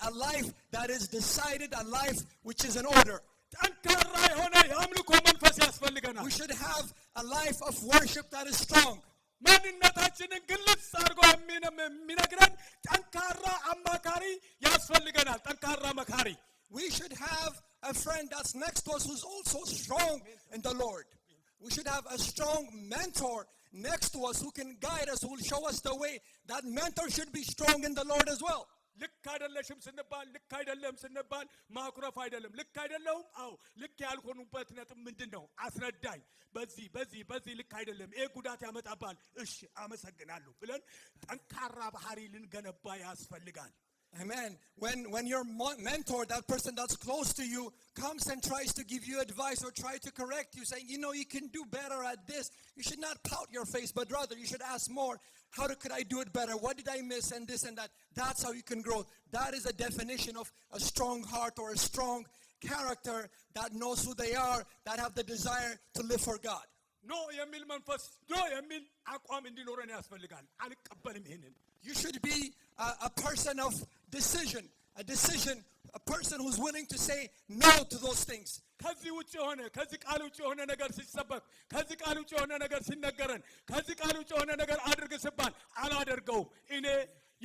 a life that is decided, a life which is in order. ጠንካራ የሆነ የአምልኮ መንፈስ ያስፈልገናል We should have a life of worship that is strong. ማንነታችንን ግልጽ አድርጎ የሚነግረን ጠንካራ አማካሪ ያስፈልገናል ጠንካራ መካሪ We should have a friend that's next to us who's also strong in the Lord. We should have a strong mentor next to us who can guide us, who will show us the way. That mentor should be strong in the Lord as well. ልክ አይደለሽም ስንባል ልክ አይደለም ስንባል ማኩረፍ አይደለም ልክ አይደለም አው ልክ ያልሆኑበት ነጥብ ምንድነው አስረዳኝ በዚህ ልክ አይደለም ይሄ ጉዳት ያመጣባል እሺ አመሰግናለሁ ብለን ጠንካራ ባህሪ ልንገነባ ያስፈልጋል Amen. When your mentor, that person that's close to you, comes and tries to give you advice or try to correct you, saying, you know, you can do better at this, you should not pout your face, but rather you should ask more, could I do it better? What did I miss? And this and that. That's how you can grow. That is a definition of a strong heart or a strong character that knows who they are, that have the desire to live for God. ኖ የሚል መንፈስ ኖ የሚል አቋም እንዲኖረን ያስፈልጋል አልቀበልም ይሄንን You should be a person of decision, a person who's willing to say no to those things. ከዚህ ውጪ ሆነ ከዚህ ቃል ውጪ ሆነ ነገር ሲሰበክ ከዚህ ቃል ውጪ ሆነ ነገር ሲነገረን ከዚህ ቃል ውጪ ሆነ ነገር አድርግ ሲባል አላደርገውም እኔ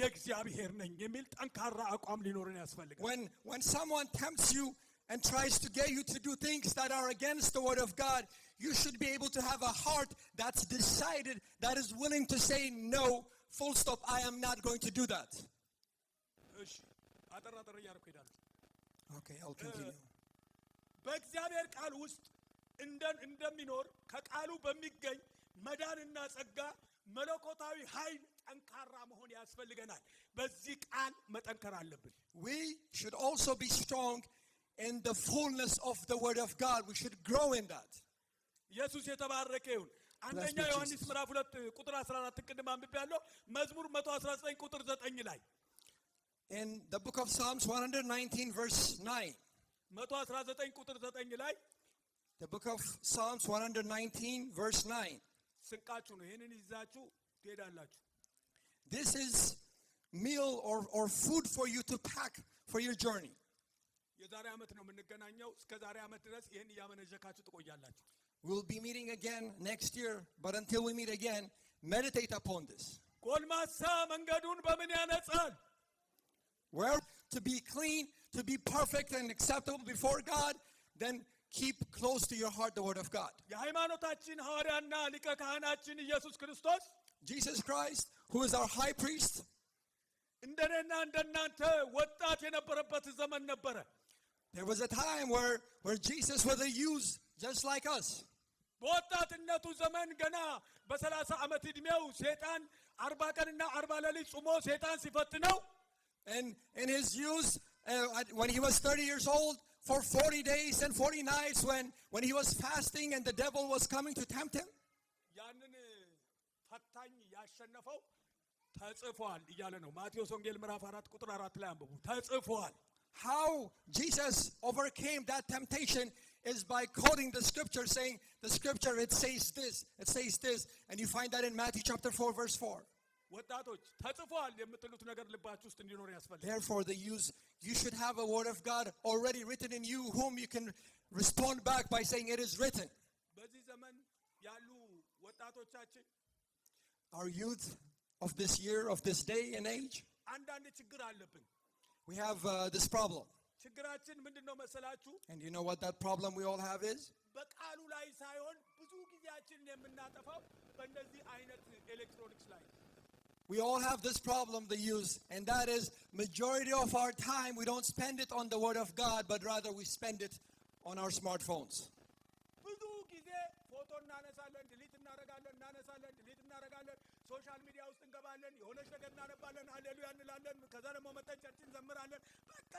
የእግዚአብሔር ነኝ የሚል ጠንካራ አቋም ሊኖረን ያስፈልጋል When someone tempts you and tries to get you to do things that are against the word of God, you should be able to have a heart that's decided, that is willing to say no, full stop, I am not going to do that. እሺ አጠራጠር ያርኩ ይላል Okay, I'll continue. በእግዚአብሔር ቃል ውስጥ እንደሚኖር ከቃሉ በሚገኝ መዳንና ጸጋ መለኮታዊ ኃይል ጠንካራ መሆን ያስፈልገናል በዚህ ቃል መጠንከር አለብን We should also be strong in the fullness of the word of God. We should grow in that. ኢየሱስ የተባረከ ይሁን አንደኛ ዮሐንስ ምዕራፍ 2 ቁጥር 14 ቅድም አንብቤያለሁ መዝሙር 119 ቁጥር 9 ላይ In the book of Psalms 119 verse 9. 119 ቁጥር 9 ላይ The book of Psalms 119 verse 9. ስንቃችሁ ነው ይሄንን ይዛችሁ ትሄዳላችሁ This is meal or food for you to pack for your journey. የዛሬ ዓመት ነው የምንገናኘው እስከ ዛሬ ዓመት ድረስ ይሄን ያመነጀካችሁ ትቆያላችሁ We'll be meeting again next year, but until we meet again, meditate upon this. ጎልማሳ መንገዱን በምን ያነጻል Where to be clean, to be perfect and acceptable before God, then keep close to your heart the word of God. የሃይማኖታችን ሐዋርያና ሊቀ ካህናችን ኢየሱስ ክርስቶስ Jesus Christ, who is our high priest, እንደኔና እንደናንተ ወጣት የነበረበት ዘመን ነበረ there was a time where Jesus was a youth just like us. በወጣትነቱ ዘመን ገና በ30 ዓመት ዕድሜው ሰይጣን 40 ቀንና 40 ሌሊት ጾሞ ሰይጣን ሲፈትነው And in his youth, when he was 30 years old, for 40 days and 40 nights when he was fasting and the devil was coming to tempt him, ያንን ፈታኝ ያሸነፈው ተጽፏል እያለ ነው ማቴዎስ ወንጌል ምዕራፍ 4 ቁጥር 4 ላይ አንብቡ ተጽፏል how Jesus overcame that temptation is by quoting the scripture, saying, the scripture, it says this, and you find that in Matthew chapter 4, verse 4. ወጣቶች ተጽፏል የምትሉት ነገር ልባችሁ ውስጥ እንዲኖር ያስፈልጋል። Therefore, you should have a word of God already written in you, whom you can respond back by saying, it is written. በዚህ ዘመን ያሉ ወጣቶቻችን Our youth of this year, of this day and age, አንዳንድ ችግር አለብን። we have this problem. ችግራችን ምንድነው መሰላችሁ? And you know what that problem we all have is? በቃሉ ላይ ሳይሆን ብዙ ጊዜያችንን የምናጠፋው በእንደዚህ አይነት ኤሌክትሮኒክስ ላይ። We all have this problem, the use, and that is majority of our time we don't spend it on the word of God, but rather we spend it on our smartphones. ብዙ ጊዜ ፎቶ እናነሳለን፣ ዲሊት እናረጋለን፣ ዲሊት እናረጋለን፣ ሶሻል ሚዲያ ውስጥ እንገባለን፣ የሆነች ነገር እናነባለን፣ ሃሌሉያ እንላለን፣ ከዛ ደግሞ መተን ቸርች እንዘምራለን። በቃ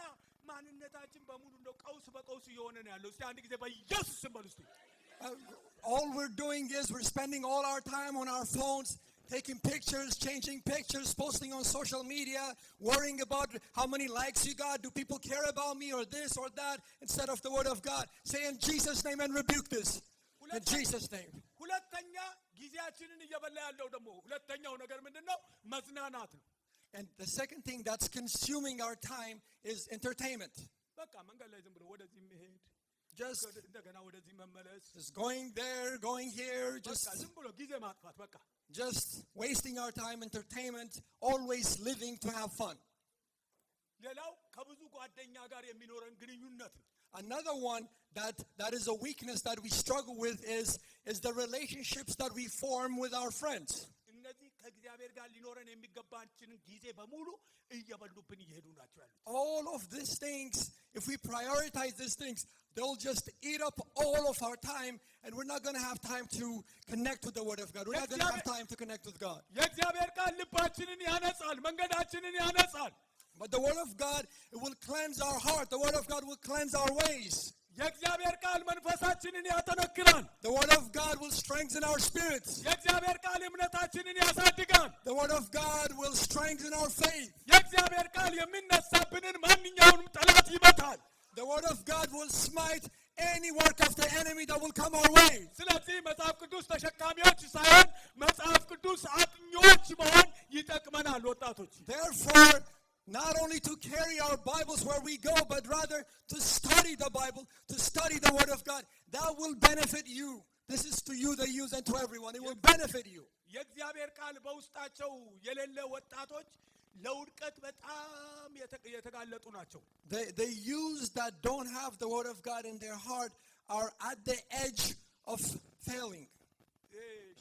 ማንነታችን በሙሉ እንደው ቀውስ በቀውስ እየሆነ ነው ያለው። እስቲ አንድ ጊዜ በኢየሱስ ስም በሉ እስቲ። All we're doing is we're spending all our time on our phones, taking pictures, changing pictures, posting on social media, worrying about how many likes you got, do people care about me or this or that, instead of the word of God. Say in Jesus' name and rebuke this. In Jesus' name. ሁለተኛ ጊዜያችንን እየበላ ያለው ደግሞ ሁለተኛው ነገር ምንድነው? መዝናናት ነው። And the second thing that's consuming our time is entertainment. በቃ መንገድ ላይ ዝም ብሎ ወደዚህ መሄድ፣ Just እንደገና ወደዚህ መመለስ፣ going there, going here, በቃ ዝም ብሎ ጊዜ ማጥፋት፣ በቃ just wasting our time, entertainment, always living to have fun. ሌላው ከብዙ ጓደኛ ጋር የሚኖረን ግንኙነት ነው። Another one that is a weakness that we struggle with is the relationships that we form with our friends. እነዚህ ከእግዚአብሔር ጋር ሊኖረን የሚገባችንን ጊዜ በሙሉ እየበሉብን እየሄዱ ናቸው ያሉት። All of these things, if we prioritize these things, they'll just eat up all of our time, and we're not going to have time to connect with the word of God. We're not going to have time to connect with God. የእግዚአብሔር ቃል ልባችንን ያነጻል፣ መንገዳችንን ያነጻል። But the word of God, it will cleanse our heart. The word of God will cleanse our ways. የእግዚአብሔር ቃል መንፈሳችንን ያጠነክራል። The word of God will strengthen our spirits. የእግዚአብሔር ቃል እምነታችንን ያሳድጋል። The word of God will strengthen our faith. የእግዚአብሔር ቃል የሚነሳብንን ማንኛውንም ጠላት ይመታል። The word of God will smite any work of the enemy that will come our way. ስለዚህ መጽሐፍ ቅዱስ ተሸካሚዎች ሳይሆን መጽሐፍ ቅዱስ አጥኚዎች መሆን ይጠቅመናል ወጣቶች። Therefore, not only to carry our Bibles where we go, but rather to study the Bible, to study the Word of God. That will benefit you. This is to you, the youth, and to everyone. It will benefit you. የእግዚአብሔር ቃል በውስጣቸው የሌለ ወጣቶች ለውድቀት በጣም የተጋለጡ ናቸው። The youths that don't have the Word of God in their heart are at the edge of failing.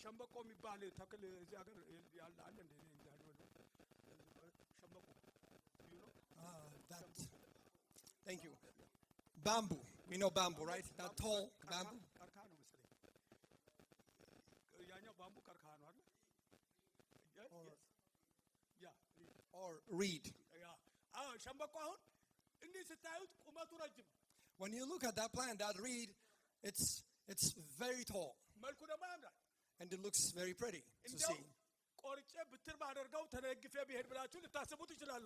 ሸምበቆ የሚባል ተክል እዚህ ሀገር አለ እንደ Thank you. Bamboo. We know bamboo, right? That tall bamboo. Or reed. When you look at that plant, that reed, it's very tall. And it looks very pretty to see.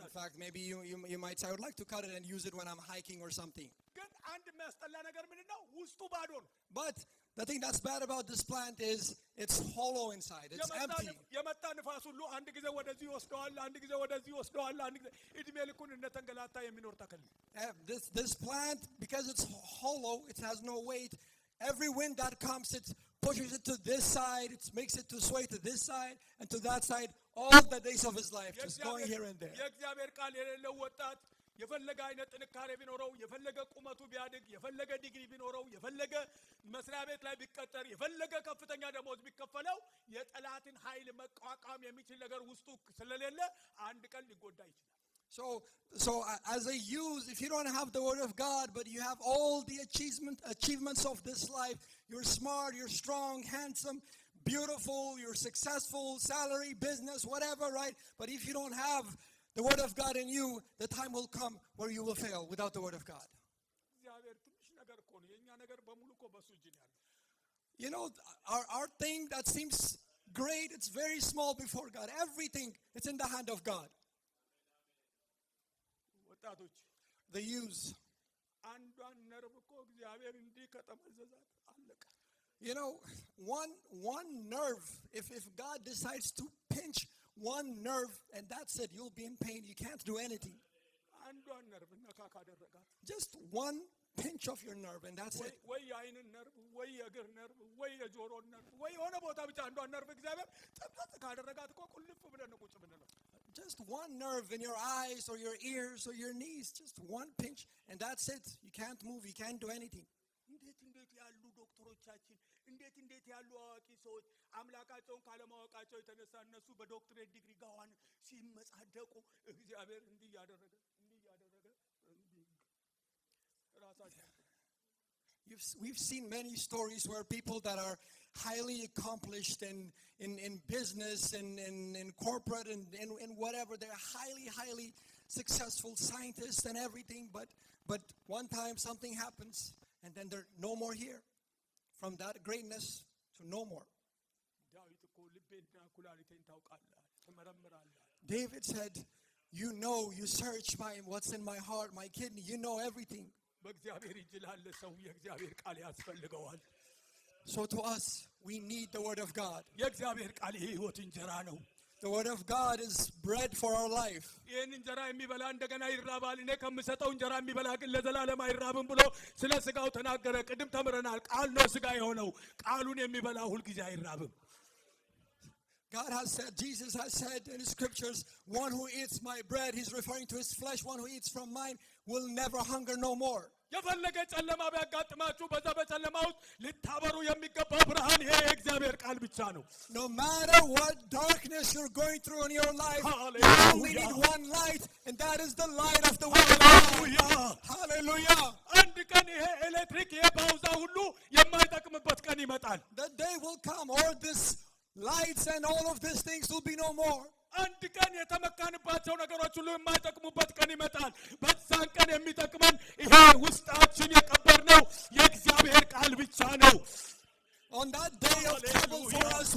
In fact, maybe you might say, I would like to cut it and use it when I'm hiking or something. But the thing that's bad about this plant is it's hollow inside. It's empty. This plant, because it's hollow, it has no weight. Every wind that comes, it pushes it to this side, it makes it to sway to this side and to that side all the days of his life, just going here and there. የፈለገ አይነት ጥንካሬ ቢኖረው የፈለገ ቁመቱ ቢያድግ የፈለገ ዲግሪ ቢኖረው የፈለገ መስሪያ ቤት ላይ ቢቀጠር የፈለገ ከፍተኛ ደሞዝ ቢከፈለው የጠላትን ኃይል መቋቋም የሚችል ነገር ውስጡ ስለሌለ አንድ ቀን ሊጎዳ ይችላል። So as a youth, if you don't have the word of God, but you have all the achievements of this life, you're smart, you're strong, handsome, beautiful, you're successful, salary, business, whatever, right? But if you don't have the word of God in you, the time will come where you will fail without the word of God. You know, our thing that seems great, it's very small before God. Everything, it's in the hand of God. The youth. አንዷን ነርቭ እኮ እግዚአብሔር እንዲህ ከጠመዘዛት አለቀ። You know, one nerve, if God decides to pinch one nerve and that's it, you'll be in pain. You can't do anything. አንዷን ነርቭ ነካ ካደረጋት Just one pinch of your nerve and that's it. ወይ የአይን ነርቭ ወይ የእግር ነርቭ ወይ የጆሮ ነርቭ ወይ የሆነ ቦታ ብቻ አንዷን ነርቭ እግዚአብሔር ጥብጥ ካደረጋት እኮ ቁልፍ ብለን ቁጭ ብንለው። Just one nerve in your eyes or your ears or your knees, just one pinch and that's it. You can't move, you can't do anything. እንዴት ያሉ ዶክተሮቻችን እንዴት ያሉ አዋቂ ሰዎች አምላካቸውን ካለማወቃቸው የተነሳ እነሱ በዶክትሬት ዲግሪ ጋዋን ሲመጻደቁ እግዚአብሔር እንዲህ ያደረገ ራሳቸው We've seen many stories where people that are highly accomplished in business and in corporate and in whatever, they're highly successful scientists and everything, but one time something happens and then they're no more here. From that greatness to no more. ዳዊት እኮ ልቤና ኩላሊቴን ታውቃለህ ትመረምራለህ። David said, you know, you search what's in my heart, my kidney, you know everything. በእግዚአብሔር እጅ ላለ ሰው የእግዚአብሔር ቃል ያስፈልገዋል። So to us, we need the word of God. የእግዚአብሔር ቃል የሕይወት እንጀራ ነው። The word of God is bread for our life. ይህን እንጀራ የሚበላ እንደገና ይራባል፣ እኔ ከምሰጠው እንጀራ የሚበላ ግን ለዘላለም አይራብም ብሎ ስለ ስጋው ተናገረ። ቅድም ተምረናል። ቃል ነው ስጋ የሆነው። ቃሉን የሚበላ ሁልጊዜ አይራብም። God has said, Jesus has said in his scriptures, one who eats my bread, he's referring to his flesh, one who eats from mine will never hunger no more. የፈለገ ጨለማ ቢያጋጥማችሁ በዛ በጨለማ ውስጥ ልታበሩ የሚገባው ብርሃን ይሄ የእግዚአብሔር ቃል ብቻ ነው። No matter what darkness you're going through in your life, you only need one light, and that is the light of the word of God. Hallelujah. አንድ ቀን ይሄ ኤሌክትሪክ ይሄ ባውዛ ሁሉ የማይጠቅምበት ቀን ይመጣል። The day will come, or this lights and all of these things will be no more. አንድ ቀን የተመካንባቸው ነገሮች ሁሉ የማይጠቅሙበት ቀን ይመጣል። በዛን ቀን የሚጠቅመን ይሄ ውስጣችን የቀበርነው የእግዚአብሔር ቃል ብቻ ነው። On that day of trouble for us,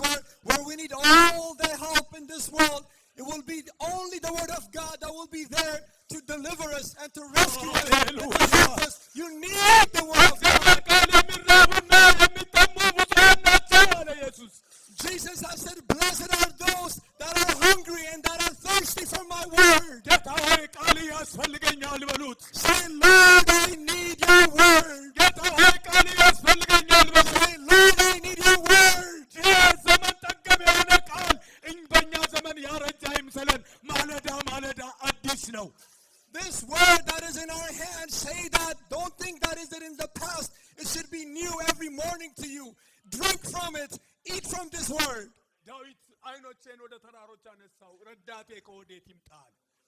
where we need all the help in this world, it will be only the word of God that will be there to deliver us and to rescue us and to help us. You need the word of God. Jesus has said, blessed are those that are hungry and that are thirsty for my word. Say, Lord, I need your word. Say, Lord, I need your word. This word that is in our hands, say that. Don't think that is it in the past. It should be new every morning to you. Drink from it. Eat from this word.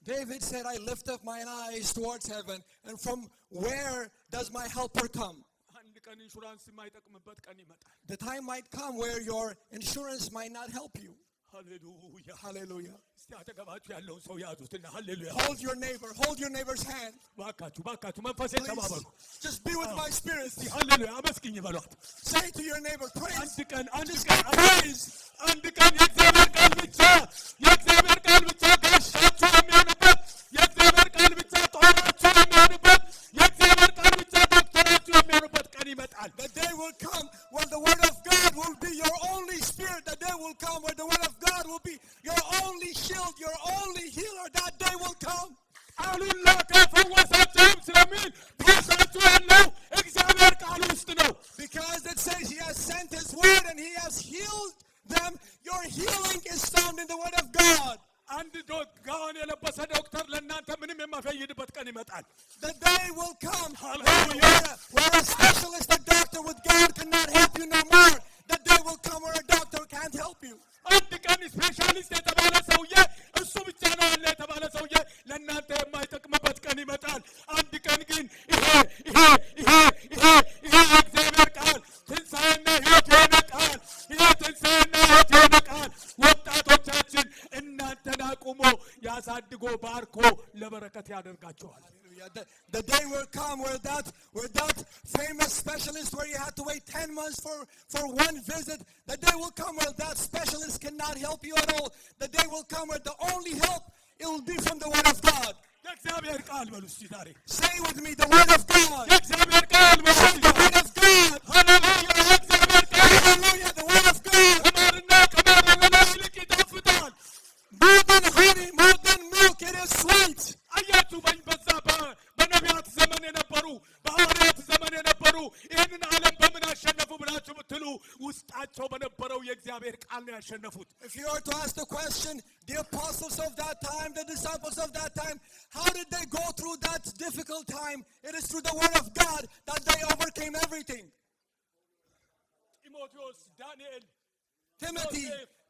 David said, I lift up mine eyes towards heaven, and from where does my helper come? The time might come where your insurance might not help you. Hallelujah. Hallelujah. Hallelujah. Hold your neighbor's hand. Please, just be with my spirit. Say to your neighbor, praise. Just praise. The day will come where the word of God will be your only spirit. The day will come where the word of God will be your only shield, your only healer. That day will come. Because it says he has sent his word and he has healed them. Your healing is found in the word of God. The day will come where a specialist, a doctor with God cannot help you no more. The day will come where a doctor can't help you. The day will come where that famous specialist where you had to wait 10 months for one visit, the day will come where that specialist cannot help you at all. The day will come where the only help, it will be from the word of God. የእግዚአብሔር ቃል በሉ እስቲ ዛሬ Say with me, the word of God. የእግዚአብሔር ቃል በሉ Say እስቲ the word of God. ሃሌሉያ የእግዚአብሔር ቃል Hallelujah, the word of God. ከማርና ከማር ይልቅ ይጣፍጣል More than honey, more than milk, it is sweet. አያችሁ በዛ በነቢያት ዘመን የነበሩ በሐዋርያት ዘመን የነበሩ ይህንን ዓለም በምን አሸነፉ ብላችሁ ብትሉ ውስጣቸው በነበረው የእግዚአብሔር ቃል ነው ያሸነፉት If you were to ask the question, the apostles of that time, the disciples of that time, how did they go through that difficult time? It is through the word of God that they overcame everything. ጢሞቴዎስ ዳንኤል Timothy,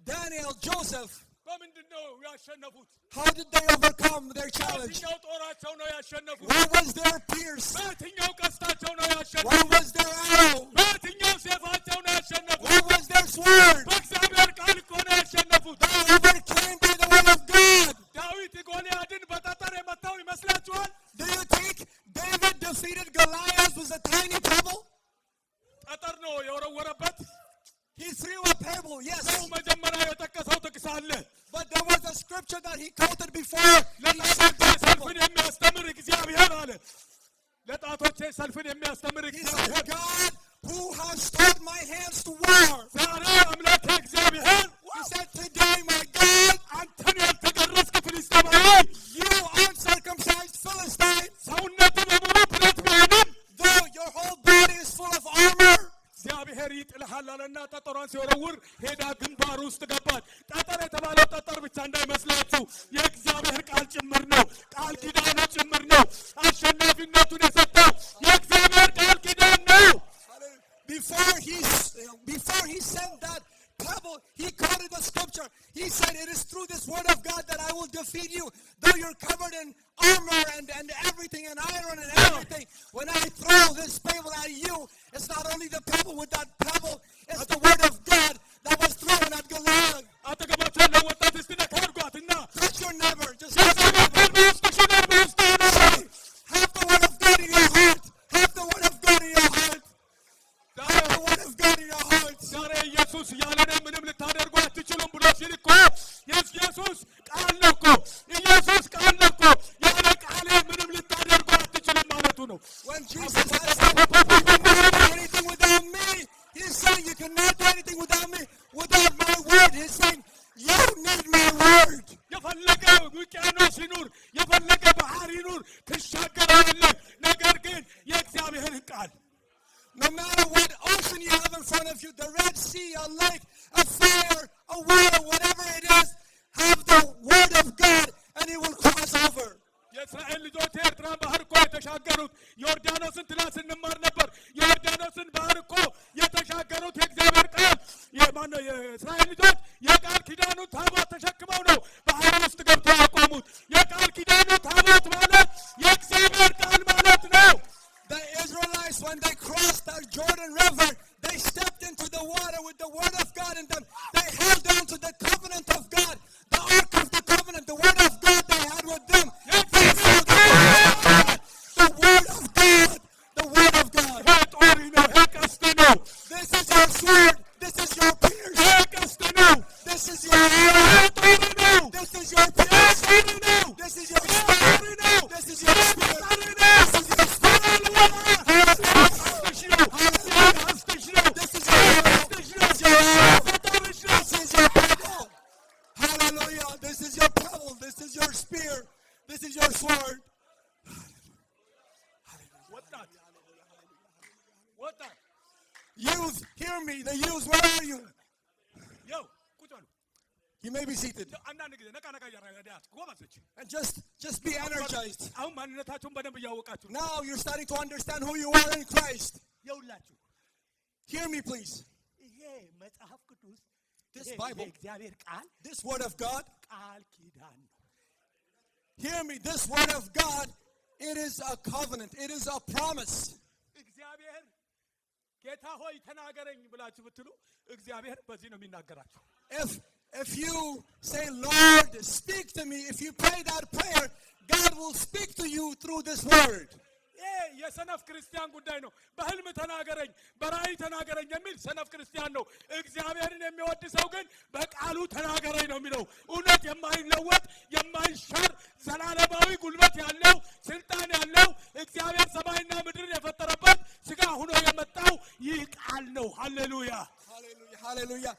Daniel, Joseph, በምንድን ነው ያሸነፉት how did they overcome their challenge? በየትኛው ጦራቸው ነው ያሸነፉት What was their pierce? በየትኛው ቀስታቸው ነው What ያሸነፉት was their arrow? በየትኛው ሴፋቸው ነው ያሸነፉት What was their sword? በእግዚአብሔር ቃል እኮ ነው ያሸነፉት They overcame by the word of God. ዳዊት ጎልያድን በጠጠር የመታው ይመስላችኋል Do you think David defeated Goliath with a tiny pebble? ጠጠር ነው የወረወረበት He threw a pebble, yes. ሰው መጀመሪያ የጠቀሰው ጥቅስ አለ But there was a scripture that he quoted before. He said ለጣቶቼ that ሰልፍን የሚያስተምር እግዚአብሔር አለ ለጣቶቼ ሰልፍን የሚያስተምር He እግዚአብሔር said, God who has taught my hands to war. ዛሬ አምላክ እግዚአብሔር He said, today, my God, አንተን ያልተገረዝክ ፍልስጤማዊ you uncircumcised Philistine, ሰውነት በሙሉ ብረት ቢሆንም though your whole body is full of armor, እግዚአብሔር ይጥልሃል አለና ጠጠሯን ሲወረውር ሄዳ ግንባር ውስጥ ገባት ጠጠር የተባለው ጠጠር ብቻ እንዳይመስላችሁ የእግዚአብሔር ቃል ጭምር ነው ቃል ኪዳኑ ጭምር ነው አሸናፊነቱን የሰጠው የእግዚአብሔር ቃል ኪዳን ነው before he sent that pebble, he quoted the scripture. He said, it is through this word of God that I will defeat you. Though you're covered in armor and everything, and iron and everything, when I throw this pebble at you, it's not only the pebble with that pebble, it's the word of God that was thrown at Goliath. አጠገባቸው ያለው ወጣት እስቲ ነካ አድርጓትና Touch your neighbor. Just touch your የእግዚአብሔር ቃል neighbor. በውስጥሽ ይኖር በውስጤ ይኖር Have the word of God in your heart. Have the word of God in your heart. Have the word of God in your heart. ዛሬ ኢየሱስ ያለኔ ምንም ልታደርጉ አትችሉም ብሎ ሲል እኮ ኢየሱስ ቃል ነው እኮ ኢየሱስ ቃል ነው እኮ ያለ ቃሌ ምንም ልታደርጉ አትችሉም ማለቱ ነው When Jesus has said, you cannot do anything without me, he's saying you cannot do anything without me, without my word. He's saying you need my word. የፈለገ ውቅያኖስ ይኑር የፈለገ ባህር ይኑር ትሻገራለህ ነገር ግን የእግዚአብሔርን ቃል No matter what ocean you have in front of you, the Red Sea, a lake, a fire, a water, whatever it is, have the word of God and it will cross over. የእስራኤል ልጆች የኤርትራን ባህር እኮ የተሻገሩት ዮርዳኖስን ትናንት ስንማር ነበር የዮርዳኖስን ባህር እኮ የተሻገሩት የእግዚአብሔር ቃል የማነው የእስራኤል ልጆች የቃል ኪዳኑ ታቦት ተሸክመው ነው ባህር ውስጥ ገብተው ያቆሙት የቃል ኪዳኑ ታቦት ማለት የእግዚአብሔር ቃል ማለት ነው The Israelites, when they crossed the Jordan River, they stepped into the water with the word of God in them. They held on to the covenant of God, the ark of the covenant, the word of God they had with them. They held the word of God, the word of God. ይሄ ጦሪ ነው ይሄ ቀስት ነው This is your sword. This is your pierce. ይሄ ቀስት ነው This is your ይሄ arrow. ጦሪ ነው This is your ይሄ pierce. ጦሪ ነው This is your ይሄ sword. ጦሪ ነው This is your spear. ጦሪ ነው This is your spear. ቀስትሽ ነው ይሄ ቀስትሽ ነው This is your arrow. ቀስትሽ ነው This is your arrow. ፈጣሪሽ ነው This is your pebble. Hallelujah. This is your pebble. This is your spear. This is your sword. ወጣት ወጣት Youth, hear me. The youth, where are you? ያው ቁጭ በሉ You may be seated. አንዳንድ ጊዜ ነቃ ነቃ እያደረጋችሁ ጎበዝ ነች And just be energized. አሁን ማንነታችሁን በደንብ እያወቃችሁ ነው Now you're starting to understand who you are in Christ. የውላችሁ Hear me, please. ይሄ መጽሐፍ ቅዱስ This ይሄ Bible, የእግዚአብሔር ቃል this word of God, ቃል ኪዳን ነው hear me. This word of God, it is a covenant. It is a promise. እግዚአብሔር ጌታ ሆይ ተናገረኝ ብላችሁ ብትሉ እግዚአብሔር በዚህ ነው የሚናገራችሁ If you say, Lord, speak to me, if you pray that prayer, God will speak to you through this word. የሰነፍ ክርስቲያን ጉዳይ ነው። በህልም ተናገረኝ በራእይ ተናገረኝ የሚል ሰነፍ ክርስቲያን ነው። እግዚአብሔርን የሚወድ ሰው ግን በቃሉ ተናገረኝ ነው የሚለው። እውነት የማይለወጥ የማይሻር ዘላለማዊ ጉልበት ያለው ስልጣን ያለው እግዚአብሔር ሰማይና ምድርን የፈጠረበት ሥጋ ሆኖ የመጣው ይህ ቃል ነው። ሃሌሉያ Hallelujah, hallelujah.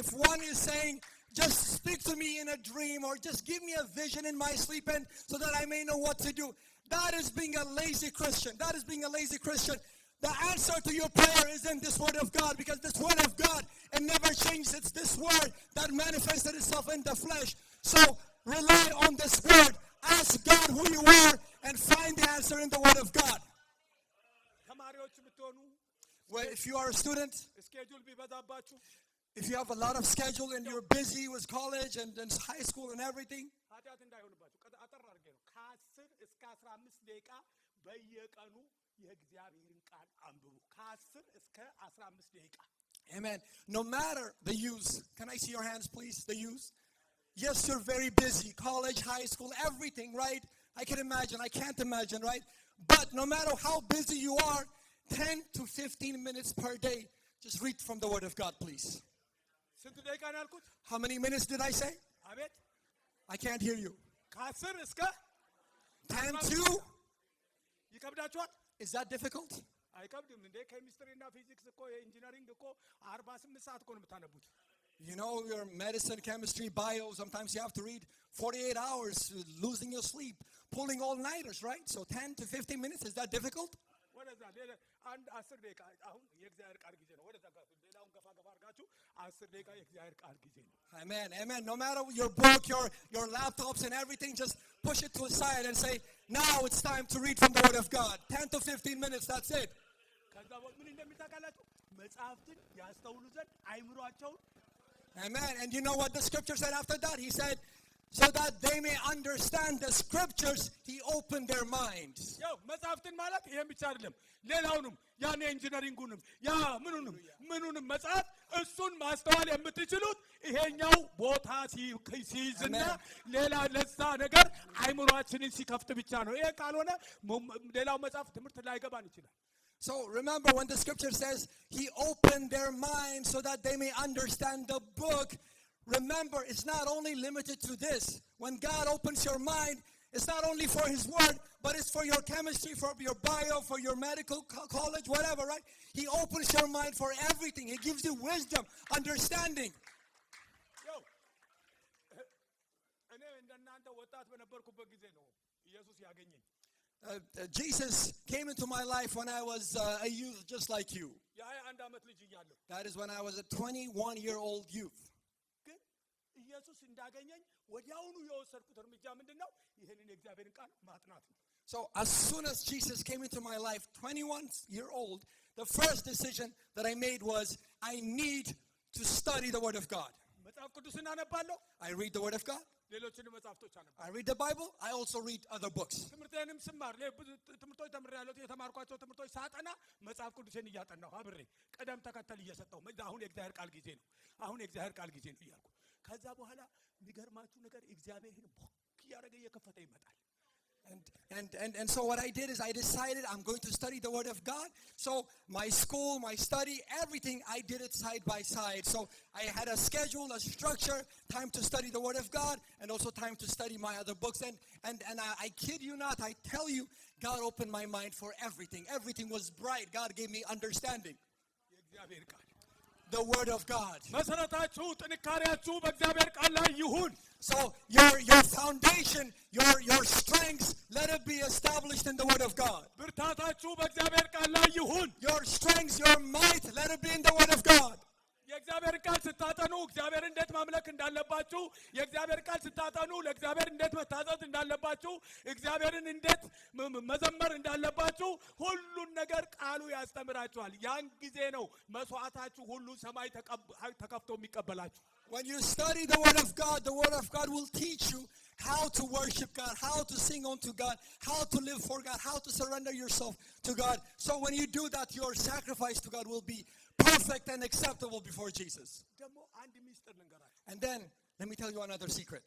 If one is saying, just speak to me in a dream or just give me a vision in my sleep and so that I may know what to do, that is being a lazy Christian. That is being a lazy Christian. The answer to your prayer is in this word of God, because this word of God, it never changes. It's this word that manifested itself in the flesh. So rely on this word. Ask God who you are and find the answer in the word of God. ተማሪዎች ብትሆኑ Well, if you are a student, ስኬጁል ቢበዛባችሁ if you have a lot of schedule and you're busy with college and high school and everything, ኃጢአት እንዳይሆንባችሁ አጠር አድርጌ ነው ከ10 እስከ 15 ደቂቃ በየቀኑ የእግዚአብሔርን ቃል አንብቡ። ከ10 እስከ 15 ደቂቃ። amen. No matter the use, can I see your hands please, the use? Yes, you're very busy, college, high school, everything, right? I can imagine, I can't imagine, right? But no matter how busy you are, 10 to 15 minutes per day, just read from the word of God, please. ስንት ደቂቃ ነው ያልኩት? How many minutes did I say? አቤት I can't hear you. ከ10 እስከ 10 to? ይከብዳችኋል? Is that difficult? አይከብድም እንዴ? ኬሚስትሪና ፊዚክስ እኮ የኢንጂነሪንግ እኮ 48 ሰዓት እኮ ነው የምታነቡት። You know, your medicine, chemistry, bio, sometimes you have to read 48 hours, losing your sleep, pulling all-nighters, right? So 10 to 15 minutes, is that difficult? ወደዛ ሌላ አንድ 10 ደቂቃ አሁን የእግዚአብሔር ቃል ጊዜ ነው። ወደዛ ጋር ሌላውን ገፋ አድርጋችሁ 10 ደቂቃ የእግዚአብሔር ቃል ጊዜ ነው። Amen, amen. No matter your book, your laptops and everything, just push it to a side and say, now it's time to read from the word of God. 10 to 15 minutes, that's it. ከዛ ምን እንደሚታቃላችሁ መጽሐፍትን ያስተውሉ ዘንድ አይምሯቸውን Amen. And you know what the scripture said after that? He said, so that they may understand the scriptures, he opened their minds. ያው መጽሐፍትን ማለት ይሄን ብቻ አይደለም። ሌላውንም ያን ኢንጂነሪንጉንም ያ ምኑንም መጽሐፍ እሱን ማስተዋል የምትችሉት ይሄኛው ቦታ ሲይዝና ሌላ ለዛ ነገር አይምሯችንን ሲከፍት ብቻ ነው። ይሄ ካልሆነ ሌላው መጽሐፍ ትምህርት ላይገባን ይችላል። So remember when the scripture says he opened their minds so that they may understand the book, remember it's not only limited to this. When God opens your mind, it's not only for his word, but it's for your chemistry, for your bio, for your medical college, whatever, right? He opens your mind for everything. He gives you wisdom, understanding. ያው እኔ እንደናንተ ወጣት በነበርኩበት ጊዜ ነው ኢየሱስ ያገኘኝ። Jesus came into my life when I was a youth just like you. የ21 ዓመት ልጅ እያለሁ That is when I was a 21-year-old youth. ግን ኢየሱስ እንዳገኘኝ ወዲያውኑ የወሰድኩት እርምጃ ምንድነው? ይሄንን የእግዚአብሔርን ቃል ማጥናት ነው። So as soon as Jesus came into my life, 21-year-old, the first decision that I made was I need to study the word of God. መጽሐፍ ቅዱስን አነባለሁ። I read the word of God. ሌሎችንም መጽሐፍቶች አነባለሁ። I read the Bible. I also read other books. ትምህርቴንም ስማር ብዙ ትምህርቶች ተምሬያለሁ። የተማርኳቸው ትምህርቶች ሳጠና መጽሐፍ ቅዱስን እያጠናሁ አብሬ ቀደም ተከተል እየሰጠው አሁን የእግዚአብሔር ቃል ጊዜ ነው፣ አሁን የእግዚአብሔር ቃል ጊዜ ነው እያልኩ ከዛ በኋላ የሚገርማችሁ ነገር እግዚአብሔርን ቦክ እያደረገ እየከፈተ ይመጣል። And so what I did is I decided I'm going to study the word of God. So my school, my study, everything, I did it side by side. So I had a schedule, a structure, time to study the word of God, and also time to study my other books. And I kid you not, I tell you, God opened my mind for everything. Everything was bright. God gave me understanding. የእግዚአብሔር ቃል The word of God. መሰረታችሁ ጥንካሬያችሁ በእግዚአብሔር ቃል ላይ ይሁን። So your foundation, your strengths, let it be established in the word of God. ብርታታችሁ በእግዚአብሔር ቃል ላይ ይሁን። Your strengths, your might, let it be in the word of God. የእግዚአብሔር ቃል ስታጠኑ እግዚአብሔር እንዴት ማምለክ እንዳለባችሁ፣ የእግዚአብሔር ቃል ስታጠኑ ለእግዚአብሔር እንዴት መታዘዝ እንዳለባችሁ፣ እግዚአብሔርን እንዴት መዘመር እንዳለባችሁ ሁሉን ነገር ቃሉ ያስተምራችኋል። ያን ጊዜ ነው መስዋዕታችሁ ሁሉ ሰማይ ተከፍቶ የሚቀበላችሁ። When you study the word of God will teach you how to worship God, how to sing unto God, how to live for God, how to surrender yourself to God. So when you do that, your sacrifice to God will be perfect and acceptable before Jesus. ደግሞ አንድ ሚስጥር ልንገራችሁ። And then, let me tell you another secret.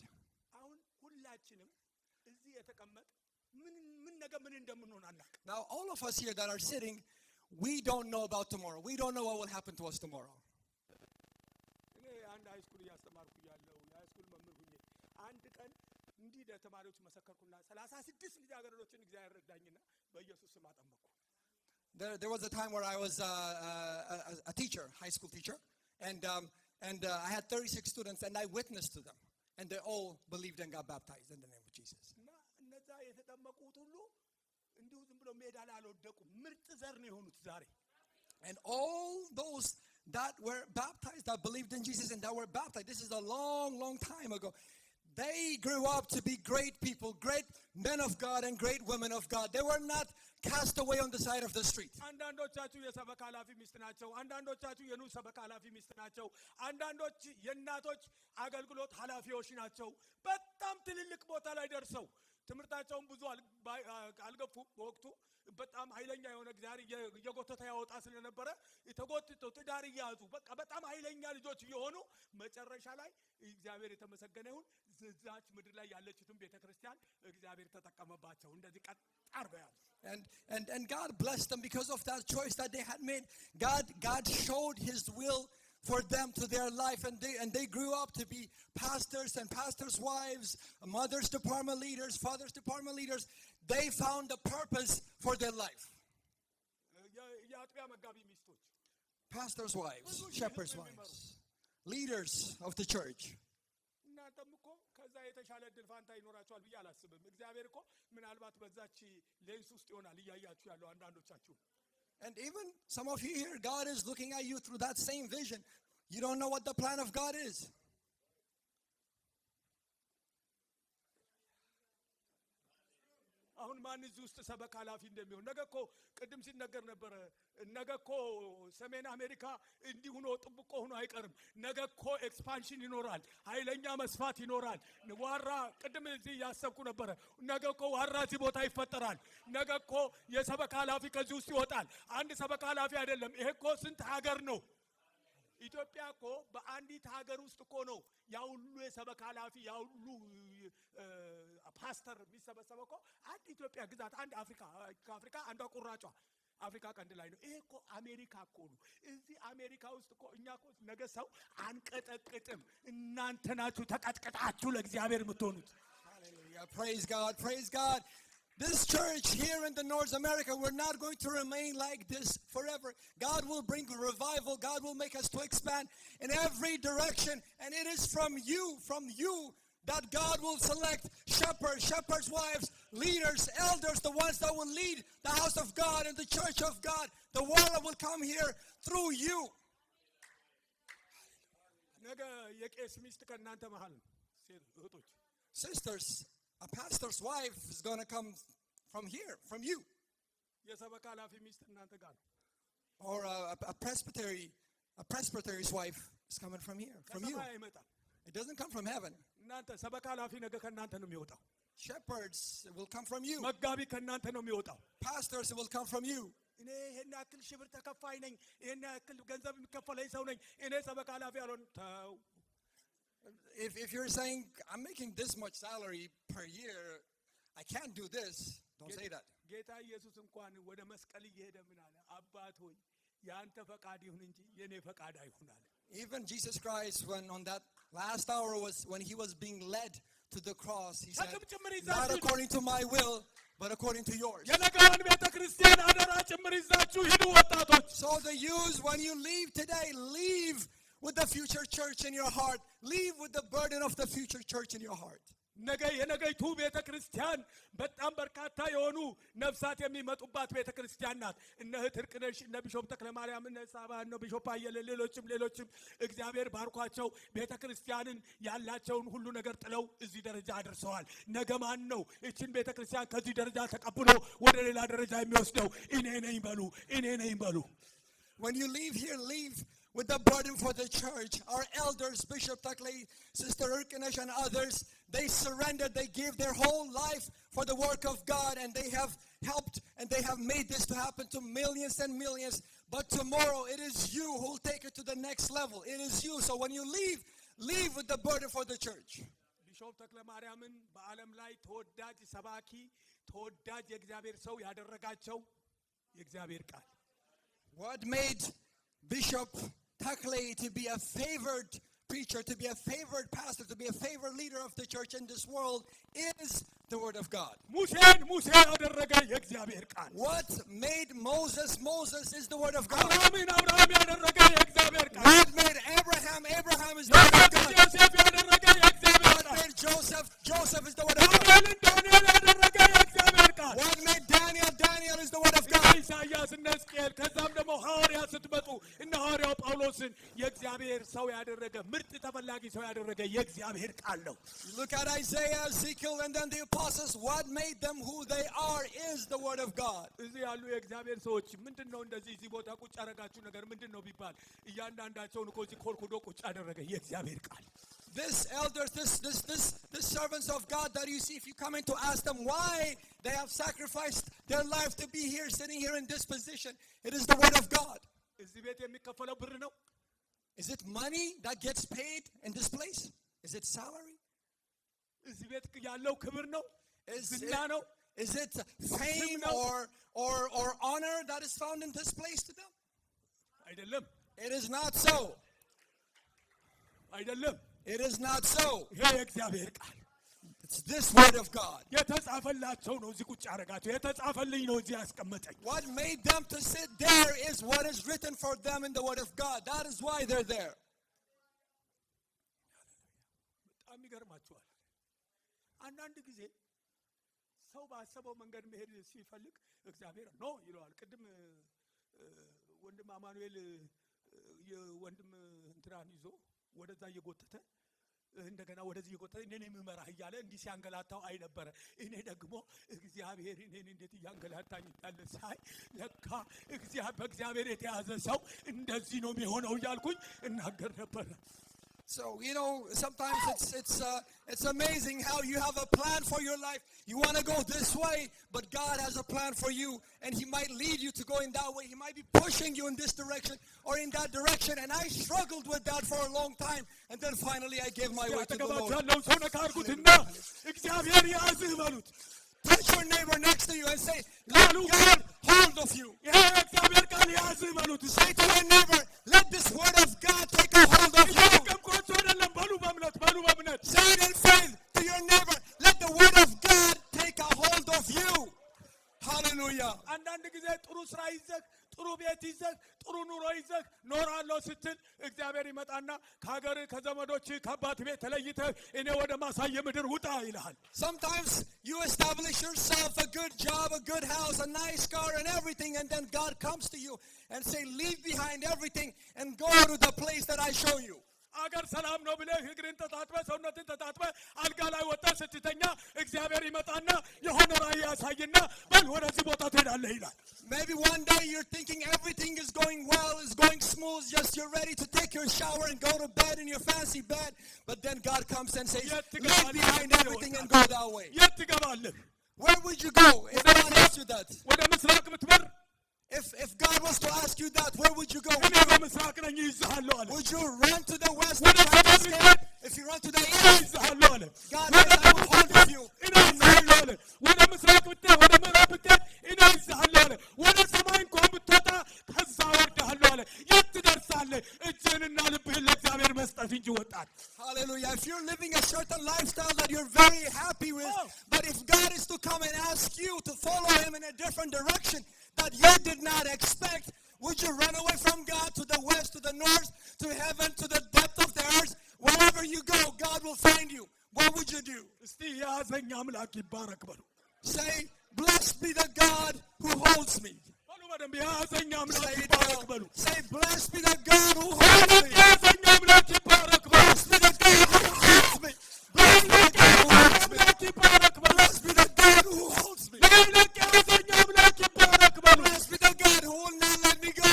አሁን ሁላችንም እዚህ የተቀመጥ ምን ነገ ምን እንደምንሆን አናውቅም። Now, all of us here that are sitting, we don't know about tomorrow. We don't know what will happen to us tomorrow. እኔ አንድ ሃይስኩል እያስተማርኩ ያለው የሃይስኩል መምህር ሁኜ አንድ ቀን እንዲህ ለተማሪዎች መሰከርኩና 36 ልጃገረዶችን እግዚአብሔር ረዳኝና በኢየሱስ ስም አጠመቅኩ። There was a time where I was a teacher, high school teacher, and I had 36 students, and I witnessed to them, and they all believed and got baptized in the name of Jesus. እና እነዛ የተጠመቁት ሁሉ እንዲሁ ዝም ብሎ ሜዳ ላይ አልወደቁም። ምርጥ ዘር ነው የሆኑት ዛሬ። And all those that were baptized, that believed in Jesus and that were baptized, this is a long, long time ago. They grew up to be great people, great men of God and great women of God. They were not cast away on the side of the street. አንዳንዶቻችሁ የሰበካ ኃላፊ ሚስት ናቸው። አንዳንዶቻችሁ የኑ ሰበካ ኃላፊ ሚስት ናቸው። አንዳንዶች የእናቶች አገልግሎት ኃላፊዎች ናቸው። በጣም ትልልቅ ቦታ ላይ ደርሰው ትምህርታቸውን ብዙ አልገፉም። በወቅቱ በጣም ኃይለኛ የሆነ እግዚአብሔር እየጎተተ ያወጣ ስለነበረ ተጎትተው ትዳር እያያዙ በቃ በጣም ኃይለኛ ልጆች እየሆኑ መጨረሻ ላይ እግዚአብሔር የተመሰገነ ይሁን እዛች ምድር ላይ ያለችትን ቤተክርስቲያን እግዚአብሔር ተጠቀመባቸው። እንደዚህ ቀጥ አድርገው ያዙ። And God blessed them because of that choice that they had made. God showed His will for them to their life, and they grew up to be pastors and pastors' wives, mothers' department leaders, fathers' department leaders. They found a purpose for their life. የአጥቢያ መጋቢ ሚስቶች፣ Pastors' wives, shepherds' wives, leaders of the church. እናንተም እኮ ከዛ የተሻለ እድል ፋንታ ይኖራችኋል ብዬ አላስብም። እግዚአብሔር እኮ ምናልባት በዛች ሌንስ ውስጥ ይሆናል እያያችሁ ያለው አንዳንዶቻችሁ። And even some of you here, God is looking at you through that same vision. You don't know what the plan of God is. አሁን ማን እዚህ ውስጥ ሰበካ ኃላፊ እንደሚሆን ነገ እኮ ቅድም ሲነገር ነበረ። ነገ እኮ ሰሜን አሜሪካ እንዲህ ሆኖ ጥብቆ ሆኖ አይቀርም። ነገ እኮ ኤክስፓንሽን ይኖራል፣ ኃይለኛ መስፋት ይኖራል። ዋራ ቅድም እዚህ ያሰብኩ ነበረ። ነገ እኮ ዋራ እዚህ ቦታ ይፈጠራል። ነገ እኮ የሰበካ ኃላፊ ከዚህ ውስጥ ይወጣል። አንድ ሰበካ ኃላፊ አይደለም። ይሄ እኮ ስንት ሀገር ነው? ኢትዮጵያ እኮ በአንዲት ሀገር ውስጥ እኮ ነው ያ ሁሉ የሰበካ ኃላፊ ያ ሁሉ ፓስተር የሚሰበሰበው እኮ አንድ ኢትዮጵያ ግዛት አንድ ከአፍሪካ አንዷ ቁራጯ አፍሪካ ቀንድ ላይ ነው። ይሄ እኮ አሜሪካ እኮ ነው። እዚህ አሜሪካ ውስጥ እኮ እኛ እኮ ነገ ሰው አንቀጠቅጥም። እናንተ ናችሁ ተቀጥቅጣችሁ ለእግዚአብሔር የምትሆኑት። Hallelujah. Praise God. Praise God. This church here in the North America, we're not going to remain like this forever. God will bring revival. God will make us to expand in every direction. And it is from you, that God will select shepherds' wives, leaders, elders, the ones that will lead the house of God and the church of God. The world will come here through you. ነገ የቄስ ሚስት ከእናንተ መሃል ሴት እህቶች Sisters, a pastor's wife is going to come from here, from you. የሰበካ ኃላፊ ሚስት እናንተ ጋር ነው። Or a presbytery's wife is coming from here, from you. ከሰማይ አይመጣም። It doesn't come from heaven. እናንተ ሰበካ ኃላፊ ነገ ከእናንተ ነው የሚወጣው። Shepherds will come from you. መጋቢ ከእናንተ ነው የሚወጣው። Pastors will come from you. እኔ ይሄን ያክል ሽብር ተከፋይ ነኝ፣ ይሄን ያክል ገንዘብ የሚከፈለኝ ሰው ነኝ፣ እኔ ሰበካ ኃላፊ አልሆንም። ተው። If you're saying, I'm making this much salary per year, I can't do this, don't say that. ጌታ ኢየሱስ እንኳን ወደ መስቀል እየሄደ ምን አለ? አባት ሆይ ያንተ ፈቃድ ይሁን እንጂ የኔ ፈቃድ አይሁን አለ። Even Jesus Christ, when on that last hour when he was being led to the cross, he said, not according to my will, but according to yours. የነገዋን ቤተ ክርስቲያን አደራ ጭምር ይዛችሁ ሂዱ ወጣቶች። So the youth, when you leave today, leave with the future church in your heart. Leave with the burden of the future church in your heart. ነገ የነገይቱ ቤተ ክርስቲያን በጣም በርካታ የሆኑ ነፍሳት የሚመጡባት ቤተ ክርስቲያን ናት። እነ እህት እርቅነሽ፣ እነ ቢሾፕ ተክለማርያም፣ እነ ሳባ፣ እነ ቢሾፕ አየለ፣ ሌሎችም እግዚአብሔር ባርኳቸው ቤተ ክርስቲያንን ያላቸውን ሁሉ ነገር ጥለው እዚህ ደረጃ አድርሰዋል። ነገ ማን ነው እቺን ቤተ ክርስቲያን ከዚህ ደረጃ ተቀብሎ ወደ ሌላ ደረጃ የሚወስደው? እኔ ነኝ በሉ። When you leave here, leave with the burden for the church. Our elders, Bishop Takley, Sister Urkenesh, and others, they surrendered, they gave their whole life for the work of God, and they have helped, and they have made this to happen to millions and millions. But tomorrow, it is you who will take it to the next level. It is you. So when you leave with the burden for the church. ቢሾፕ ተክለ ማርያምን በዓለም ላይ ተወዳጅ ሰባኪ ተወዳጅ የእግዚአብሔር ሰው ያደረጋቸው የእግዚአብሔር ቃል What made Bishop Takle to be a favored preacher, to be a favored pastor, to be a favored leader of the church in this world is the word of God. ሙሴን ሙሴ ያደረገ የእግዚአብሔር ቃል What made Moses Moses is the word of God. አብርሃምን አብርሃም ያደረገ የእግዚአብሔር ቃል What made Abraham Abraham is the word of God. ዮሴፍ ያደረገ የእግዚአብሔር What ቃል made Joseph Joseph is the word of God. ዳንኤልን ዳንኤል ያደረገ የእግዚአብሔር ቃል What made Daniel Daniel is the word of God. ኢሳይያስ እነ ሕዝቅኤል ከዛም ደግሞ ሐዋርያት ስትመጡ እነ ሐዋርያው ጳውሎስን የእግዚአብሔር ሰው ያደረገ ምርጥ ተፈላጊ ሰው ያደረገ የእግዚአብሔር ቃል ነው Look at Isaiah, Ezekiel, and then the apostles. What made them who they are is the word of God. እዚህ ያሉ የእግዚአብሔር ሰዎች ምንድነው እንደዚህ እዚህ ቦታ ቁጭ ያደረጋችሁ ነገር ምንድነው ቢባል እያንዳንዳቸውን እኮ እዚህ ኮልኩዶ ቁጭ ያደረገ የእግዚአብሔር ቃል This elders, this servants of God that you see, if you come in to ask them why they have sacrificed their life to be here, sitting here in this position, it is the word of God. እዚህ ቤት የሚከፈለው ብር ነው Is it money that gets paid in this place? Is it salary? እዚህ ቤት ያለው ክብር ነው ዝና ነው Is it fame or honor that is found in this place to them? አይደለም It is not so. አይደለም It is not so. ይሄ የእግዚአብሔር ቃል It's this word of God. የተጻፈላቸው ነው እዚህ ቁጭ ያደረጋቸው የተጻፈልኝ ነው እዚህ ያስቀመጠኝ What made them to sit there is what is written for them in the word of God. That is why they're there. በጣም ይገርማችኋል አንዳንድ ጊዜ ሰው ባሰበው መንገድ መሄድ ሲፈልግ እግዚአብሔር ኖ ይለዋል ቅድም ወንድም አማኑኤል የወንድም እንትራን ይዞ ወደዛ እየጎተተ እንደገና ወደዚህ እየጎተተ እኔን የምመራህ እያለ እንዲህ ሲያንገላታው አይ ነበረ እኔ ደግሞ እግዚአብሔር እኔን እንዴት ያንገላታኝ እንዳለ ሳይ ለካ በእግዚአብሔር የተያዘ ሰው እንደዚህ ነው የሚሆነው እያልኩኝ እናገር ነበር So, sometimes it's amazing how you have a plan for your life. You want to go this way, but God has a plan for you, and He might lead you to go in that way. He might be pushing you in this direction or in that direction, and I struggled with that for a long time, and then finally I gave my way to the Lord. Touch your neighbor next to you and say, let God hold of you. Say to your neighbor, let this word of God take a hold of you. Say it in faith to your neighbor, let the word of God take a hold of you. Hallelujah. አንዳንድ ጊዜ ጥሩ ስራ ይዘህ ጥሩ ቤት ይዘህ ጥሩ ኑሮ ይዘህ ኖራለሁ ስትል እግዚአብሔር ይመጣና ከሀገር ከዘመዶች ከአባት ቤት ተለይተህ እኔ ወደ ማሳየ ምድር ውጣ ይልሃል Sometimes you establish yourself a good job, a good house, a nice car and everything, and then God comes to you and say, leave behind everything and go to the place that I show you. አገር ሰላም ነው ብለህ እግርን ተጣጥበህ ሰውነትን ተጣጥበህ አልጋ ላይ ወጣህ ስትተኛ እግዚአብሔር ይመጣና የሆነ ራእይ ያሳይና በል ወደዚህ ቦታ ትሄዳለህ ይላል Maybe one day you're thinking everything is going well, is going smooth, just you're ready to take your shower and go to bed in your fancy bed, but then God comes and says, leave behind everything and go that way. የት ትገባለህ Where would you go if God asked you that? ወደ ምስራቅ ብትበር If God was to ask you that, where would you go? እኔ በምስራቅ ነኝ ይዝሃለሁ አለ Would you run to the west? If you run to the east, ይዝሃለሁ አለ God says, I will hold of you. እኔ ይዝሃለሁ አለ ወደ ምስራቅ ብትሄድ ወደ ምዕራብ ብትሄድ እኔ ይዝሃለሁ አለ ወደ ሰማይ እንኳን ብትወጣ ከዛ ወርድሃለሁ አለ የት ትደርሳለህ እጅህንና ልብህን ለእግዚአብሔር መስጠት እንጂ ወጣት Hallelujah. If you're living a certain lifestyle that you're very happy with, but if God is to come and ask you to follow Him in a different direction that you did not expect, would you run away from God to the west, to the north, to heaven, to the depth of the earth? Wherever you go, God will find you. What would you do? እስቲ ያዘኝ አምላክ ይባረክ በሉ Say, blessed be the God who holds me. በሉ በደንብ ያዘኝ አምላክ Say it ይባረክ now. በሉ Say, blessed be the God who holds me. ያዘኝ አምላክ ይባረክ በሉ Blessed be the God who holds me. Blessed be the God who holds me. አምላክ ይባረክ በሉ Blessed be the God who holds me. አምላክ ያዘኝ አምላክ ይባረክ በሉ Blessed be the God who will not let me go.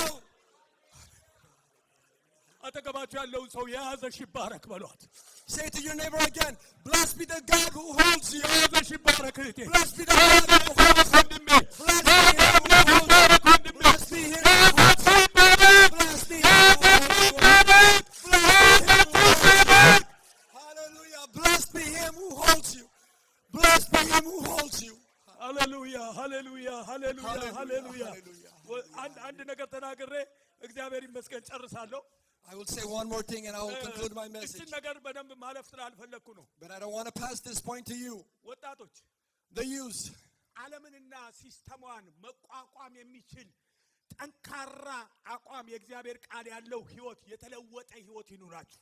አጠገባችሁ ያለውን ሰው የያዘሽ ይባረክ በሏት Say to your neighbor again, blessed be the God who holds you. የያዘሽ ይባረክ እህቴ Blessed be the God who holds you. ወንድሜ Blessed be him who holds you. Blessed be him who holds you. Blessed be him who holds you. Blessed be him who holds you. Hallelujah. Blessed be him እግዚአብሔር ይመስገን ጨርሳለሁ። I will say one more thing and I will conclude my message. እችን ነገር በደንብ ማለፍ ስላልፈለኩ ነው። But I don't want to pass this point to you. ወጣቶች The youth. ዓለምንና ሲስተሟን መቋቋም የሚችል ጠንካራ አቋም የእግዚአብሔር ቃል ያለው ህይወት የተለወጠ ህይወት ይኑራችሁ።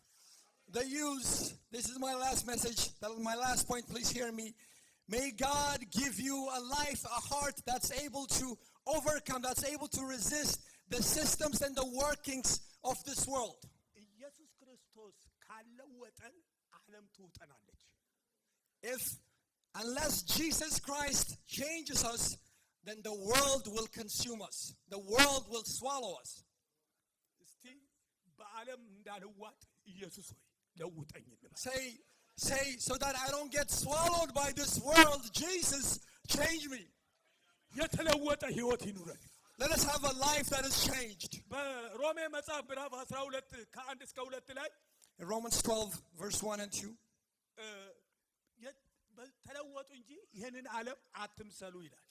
The youth. This is my last message. That is my last point. Please hear me. May God give you a life, a heart that's able to overcome, that's able to resist the systems and the workings of this world. ኢየሱስ ክርስቶስ ካለወጠን ዓለም ትውጠናለች። Unless Jesus Christ changes us, then the world will consume us. The world will swallow us. እስቲ በዓለም እንዳልዋጥ ኢየሱስ ሆይ ለውጠኝ እንበል። Say, so that I don't get swallowed by this world, Jesus, change me. የተለወጠ ህይወት ይኑረን። Let us have a life that is changed. በሮሜ መጽሐፍ ምዕራፍ 12 ከ1 እስከ 2 ላይ In Romans 12, verse 1 and 2, ተለወጡ እንጂ ይህንን ዓለም አትምሰሉ ይላል።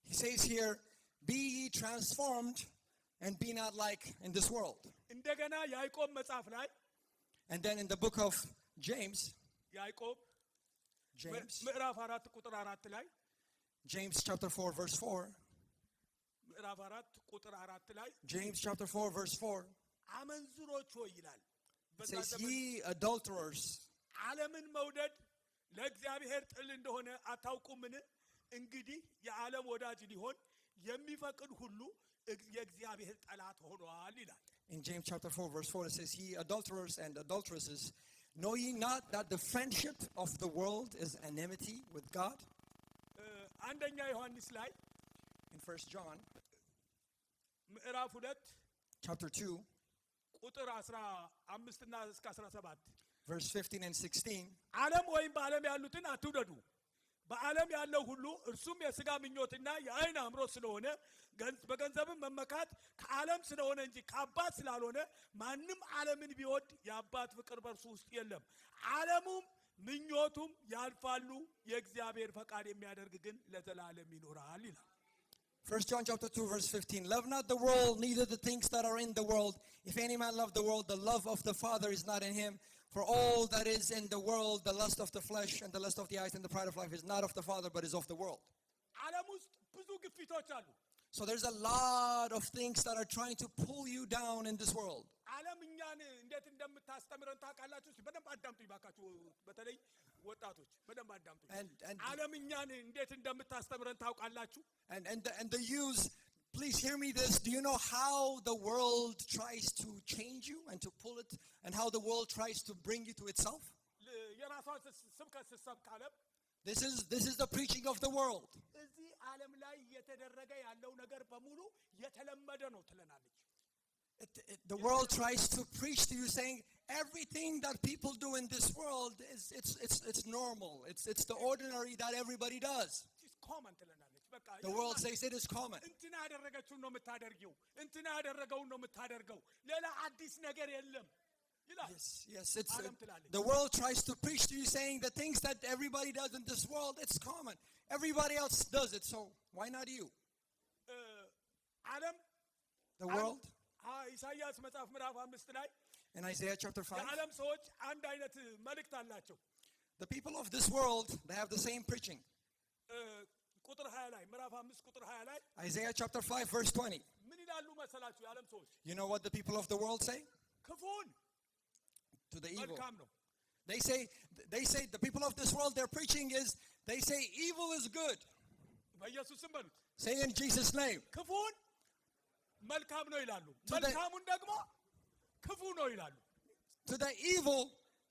he says here, be ye transformed and be not like in this world. እንደገና ያዕቆብ መጽሐፍ ላይ And then in the book of James, ያዕቆብ ምዕራፍ 4 ቁጥር 4 ላይ James chapter 4, verse 4, ምዕራፍ 4 ቁጥር 4 ላይ James chapter 4, verse 4, አመንዝሮች ሆይ ይላል። it says, ye adulterers, ዓለምን መውደድ ለእግዚአብሔር ጥል እንደሆነ አታውቁምን? እንግዲህ የዓለም ወዳጅ ሊሆን የሚፈቅድ ሁሉ የእግዚአብሔር ጠላት ሆኗል ይላል። In James chapter 4, verse 4, it says, ye adulterers and adulteresses, know ye not that the friendship of the world is enmity with God? አንደኛ ዮሐንስ ላይ In 1 John ምዕራፍ 2 chapter 2, ቁጥር 15 እና እስከ 17 verse 15 and 16, ዓለም ወይም በዓለም ያሉትን አትውደዱ። በዓለም ያለው ሁሉ እርሱም የሥጋ ምኞትና የዓይን አምሮት ስለሆነ በገንዘብም መመካት ከዓለም ስለሆነ እንጂ ከአባት ስላልሆነ ማንም ዓለምን ቢወድ የአባት ፍቅር በእርሱ ውስጥ የለም። ዓለሙም ምኞቱም ያልፋሉ፣ የእግዚአብሔር ፈቃድ የሚያደርግ ግን ለዘላለም ይኖራል ይላል። 1 John chapter 2, verse 15, love not the world, neither the things that are in the world. If any man love the world, the love of the Father is not in him. For all that is in the world, the lust of the flesh and the lust of the eyes and the pride of life is not of the Father, but is of the world. ዓለም ውስጥ ብዙ ግፊቶች አሉ። So there's a lot of things that are trying to pull you down in this world. ዓለም እኛን እንዴት እንደምታስተምረን ታውቃላችሁ? እስኪ በደንብ አዳምጡኝ ባካችሁ፣ በተለይ ወጣቶች በደንብ አዳምጡኝ። ዓለም እኛን እንዴት እንደምታስተምረን ታውቃላችሁ? And the youth, please hear me this. Do you know how the world tries to change you and to pull it, and how the world tries to bring you to itself? የራሷን ስብከት ስትሰብክ ዓለም This is the preaching of the world. እዚህ ዓለም ላይ እየተደረገ ያለው ነገር በሙሉ የተለመደ ነው ትለናለች። The world tries to preach to you saying everything that people do in this world it's normal. It's the ordinary that everybody does. It's common ትለናለች። በቃ The world says it is common. እንትና ያደረገችውን ነው የምታደርጊው፣ እንትና ያደረገውን ነው የምታደርገው፣ ሌላ አዲስ ነገር የለም ይላል። Yes, the world tries to preach to you saying the things that everybody does in this world, it's common. Everybody else does it, so why not you? ዓለም The world, ኢሳይያስ መጽሐፍ ምዕራፍ 5 ላይ in Isaiah chapter 5, የዓለም ሰዎች አንድ አይነት መልእክት አላቸው። the people of this world, they have the same preaching. ቁጥር 20 ላይ ምዕራፍ 5 ቁጥር 20 ላይ Isaiah chapter 5, verse 20. ምን ይላሉ መሰላችሁ? የዓለም ሰዎች You know what the people of the world say ክፉን to the evil? መልካም ነው። They say the people of this world, their preaching is, they say evil is good. በኢየሱስ ስም በሉት። Say in Jesus' name. ክፉን መልካም ነው ይላሉ፣ To the- መልካሙን ደግሞ ክፉ ነው ይላሉ። To the evil,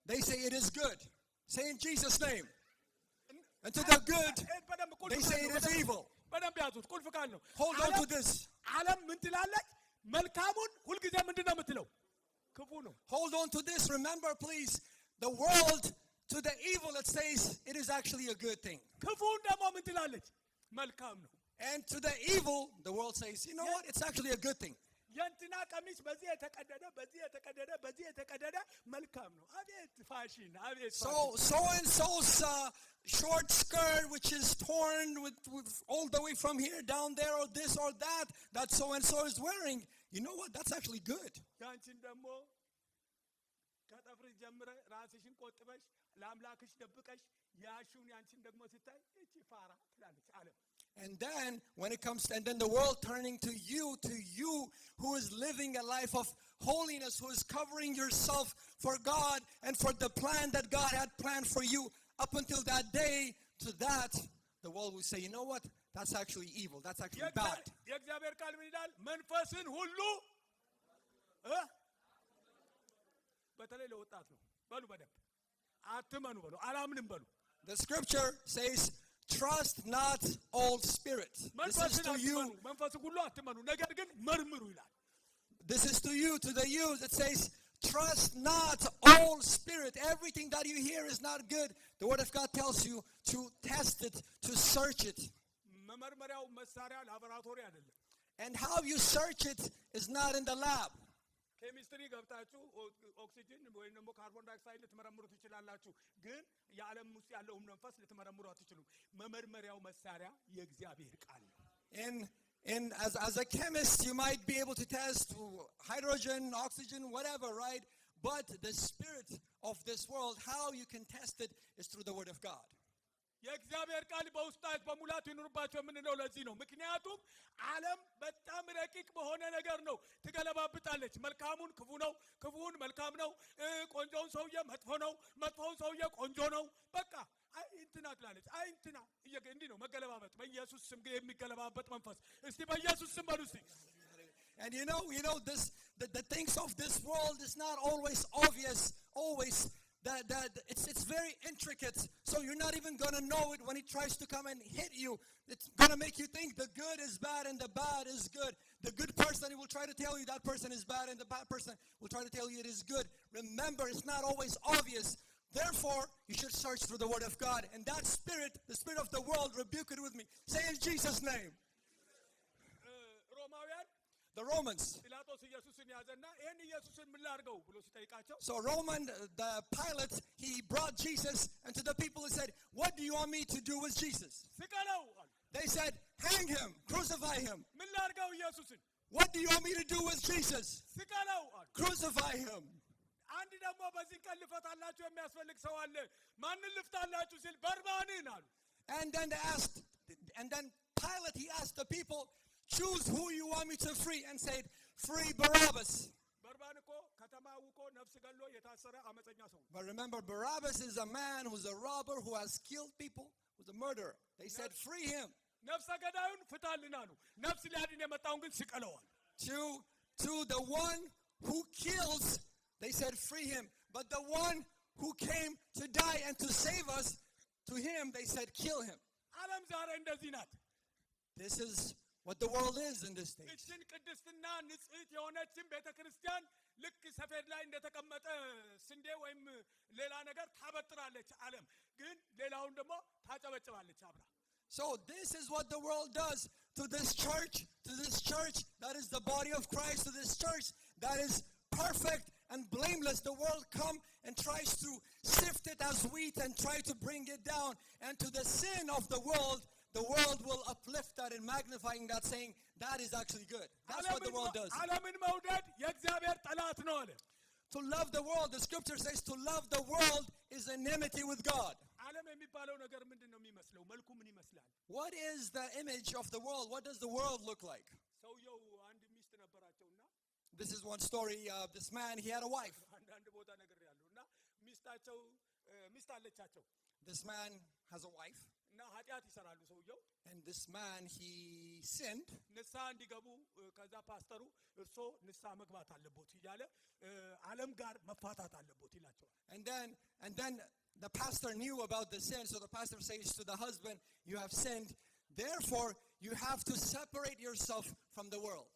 they say it is good. Say in Jesus' name. And to the good, በደንብ ቁልፍ they say ቃል it ነው። is evil. በደንብ ያዙት፣ ቁልፍ ቃል ነው። Hold on to this. ዓለም ምን ትላለች? መልካሙን ሁልጊዜ ምንድን ነው የምትለው? ክፉ ነው። Hold on to this. Remember, please, the world, to the evil, it says it is actually a good thing. ክፉን ደግሞ ምን ትላለች? መልካም ነው። And to the evil, the world says, you know what? It's actually a good thing. የእንትና ቀሚስ በዚህ የተቀደደ በዚህ የተቀደደ በዚህ የተቀደደ መልካም ነው። አቤት ፋሽን! አቤት ፋሽን! So and so's short skirt, which is torn with all the way from here down there, or this or that so and so is wearing, you know what? That's actually good. ያንቺን ደግሞ ከጠፍርሽ ጀምረ ራስሽን ቆጥበሽ ለአምላክሽ ደብቀሽ ያሹን ያንቺን ደግሞ ስታይ እቺ ፋራ ትላለች ዓለም። And then when it comes to, and then the world turning to you who is living a life of holiness, who is covering yourself for God and for the plan that God had planned for you up until that day, to that the world will say, you know what? That's actually evil. That's actually bad. የእግዚአብሔር ቃል ምን ይላል? መንፈስን ሁሉ በተለይ ለወጣት ነው በሉ በደንብ አትመኑ በሉ አላምንም በሉ። The scripture says, trust not all spirits. This is to you. መንፈስን ሁሉ አትመኑ ነገር ግን መርምሩ ይላል። This is to you, to the youth. It says, trust not all spirit. Everything that you hear is not good. The word of God tells you to test it, to search it. መመርመሪያው መሳሪያ ላቦራቶሪ አይደለም። And how you search it is not in the lab. ኬሚስትሪ ገብታችሁ ኦክሲጅን ወይም ደግሞ ካርቦን ዳይኦክሳይድ ልትመረምሩ ትችላላችሁ፣ ግን የዓለም ውስጥ ያለውን መንፈስ ልትመረምሩ አትችሉም። መመርመሪያው መሳሪያ የእግዚአብሔር ቃል ነው። As a chemist, you might be able to test hydrogen, oxygen, whatever, right? But the spirit of this world, how you can test it is through the word of God. የእግዚአብሔር ቃል በውስጣችሁ በሙላት ይኑርባችሁ የምንለው ለዚህ ነው። ምክንያቱም ዓለም በጣም ረቂቅ በሆነ ነገር ነው ትገለባብጣለች። መልካሙን ክፉ ነው፣ ክፉን መልካም ነው፣ ቆንጆውን ሰውዬ መጥፎ ነው፣ መጥፎውን ሰውዬ ቆንጆ ነው። በቃ አይ እንትና ትላለች፣ አይ እንትና እንዲህ ነው መገለባበጥ። በኢየሱስ ስም የሚገለባበጥ መንፈስ እስቲ በኢየሱስ ስም በሉ እስቲ። And you know the things of this world is not always obvious, always. It's very intricate, so you're not even going to know it when it tries to come and hit you. It's going to make you think the good is bad and the bad is good. The good person will try to tell you that person is bad, and the bad person will try to tell you it is good. Remember, it's not always obvious. Therefore, you should search through the word of God. And that spirit, the spirit of the world, rebuke it with me. Say in Jesus' name. The Romans. So the Pilate, he brought Jesus, and to the people he said, what do you want me to do with Jesus? They said, hang him, crucify him. What do you want me to do with Jesus? Crucify him. አንድ ደግሞ በዚህ ቀን ልፈታላችሁ የሚያስፈልግ ሰው አለ። ማንን ልፍታላችሁ ሲል በርባንን አሉ። And then Pilate, he asked the people, choose who you want me to free, and said, free Barabbas. በርባን እኮ ከተማው እኮ ነፍስ ገሎ የታሰረ አመፀኛ ሰው። But remember, Barabbas is a man who's a robber, who has killed people, who's a murderer. They said, free him. ነፍሰ ገዳዩን ፍታልን አሉ። ነፍስ ሊያድን የመጣውን ግን ስቀለዋል። To the one who kills, they said, free him. But the one who came to die and to save us, to him they said, kill him. ዓለም ዛሬ እንደዚህ ናት። This is what the world is in this stage. እችን ቅድስትና ንጽሕት የሆነችን ቤተክርስቲያን ልክ ሰፌድ ላይ እንደተቀመጠ ስንዴ ወይም ሌላ ነገር ታበጥራለች ዓለም፣ ግን ሌላውን ደግሞ ታጨበጭባለች አብራ። So this is what the world does to this church that is the body of Christ, to this church that is perfect and blameless. The world come and tries to sift it as wheat and try to bring it down. And to the sin of the world will uplift that and magnifying that, saying that is actually good. That's what the world does. ዓለምን መውደድ የእግዚአብሔር ጠላት ነው አለ። To love the world, the scripture says, to love the world is enmity with God. ዓለም የሚባለው ነገር ምንድን ነው የሚመስለው? መልኩ ምን ይመስላል? What is the image of the world? What does the world look like? ሰውየው አንድ ሚስት ነበራቸውና This is one story. This man, he had a wife. አንዳንድ ቦታ ነገር ያለውና ሚስት አለቻቸው። This man has a wife. እና ኃጢአት ይሰራሉ ሰውየው። And this man, he sinned. ንስሐ እንዲገቡ ከዛ ፓስተሩ እርሶ ንስሐ መግባት አለቦት እያለ ዓለም ጋር መፋታት አለቦት ይላቸዋል። And then the pastor knew about the sin, so the pastor says to the husband, you have sinned, therefore you have to separate yourself from the world.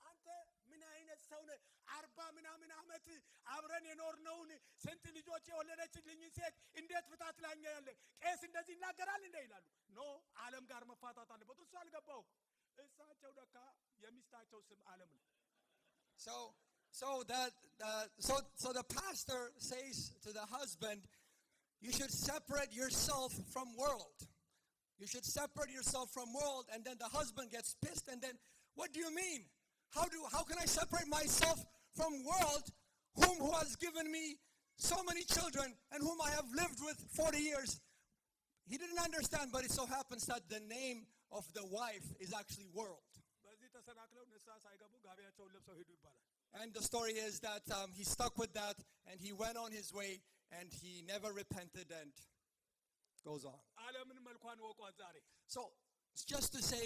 አንተ ምን አይነት ሰው ነህ? 40 ምናምን ዓመት አብረን የኖርነውን ስንት ልጆች የወለደችልኝ ሴት እንዴት ፍታት ትላኛለህ? ቄስ እንደዚህ ይናገራል እንደ ይላሉ። ኖ ዓለም ጋር መፋታት አለበት። እሱ አልገባው። እሳቸው ደካ የሚስታቸው ስም ዓለም ነው። So the pastor says to the husband, you should separate yourself from world. You should separate yourself from world. And then the husband gets pissed, and then, what do you mean? How can I separate myself from world who has given me so many children and whom I have lived with 40 years? He didn't understand, but it so happens that the name of the wife is actually world. በዚህ ተሰናክለው ንስሐ ሳይገቡ ጋቢያቸውን ለብሰው ሄዱ ይባላል። And the story is that he stuck with that and he went on his way and he never repented and goes on. ዓለምን መልኳን ወቋት ዛሬ So it's just to say,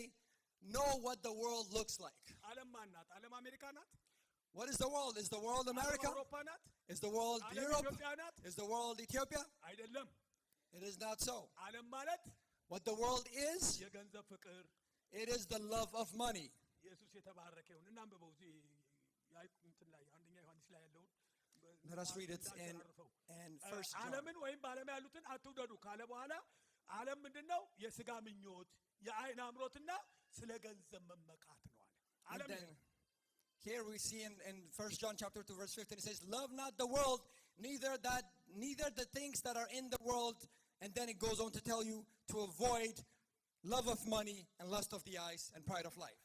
know what the world looks like. ዓለም ማን ናት? ዓለም አሜሪካ ናት? What is the world? Is the world America? ዓለም አውሮፓ ናት? Is the world ዓለም Europe? ኢትዮጵያ ናት? Is the world Ethiopia? አይደለም። It is not so. ዓለም ማለት What the world is, የገንዘብ ፍቅር። it is the love of money. ኢየሱስ የተባረከ ይሁን። እናንብበው እዚህ እንትን ላይ አንደኛ ዮሐንስ ላይ ያለውን Let us read it in First John. ዓለምን ወይም በዓለም ያሉትን አትውደዱ ካለ በኋላ ዓለም ምንድነው? የሥጋ ምኞት፣ የዓይን አምሮትና ስለ ገንዘብ መመካት ነው አለ። And ዓለም then here we see in 1 John chapter 2 verse 15 it says, love not the world, neither the things that are in the world. And then it goes on to tell you to avoid love of money and lust of the eyes and pride of life.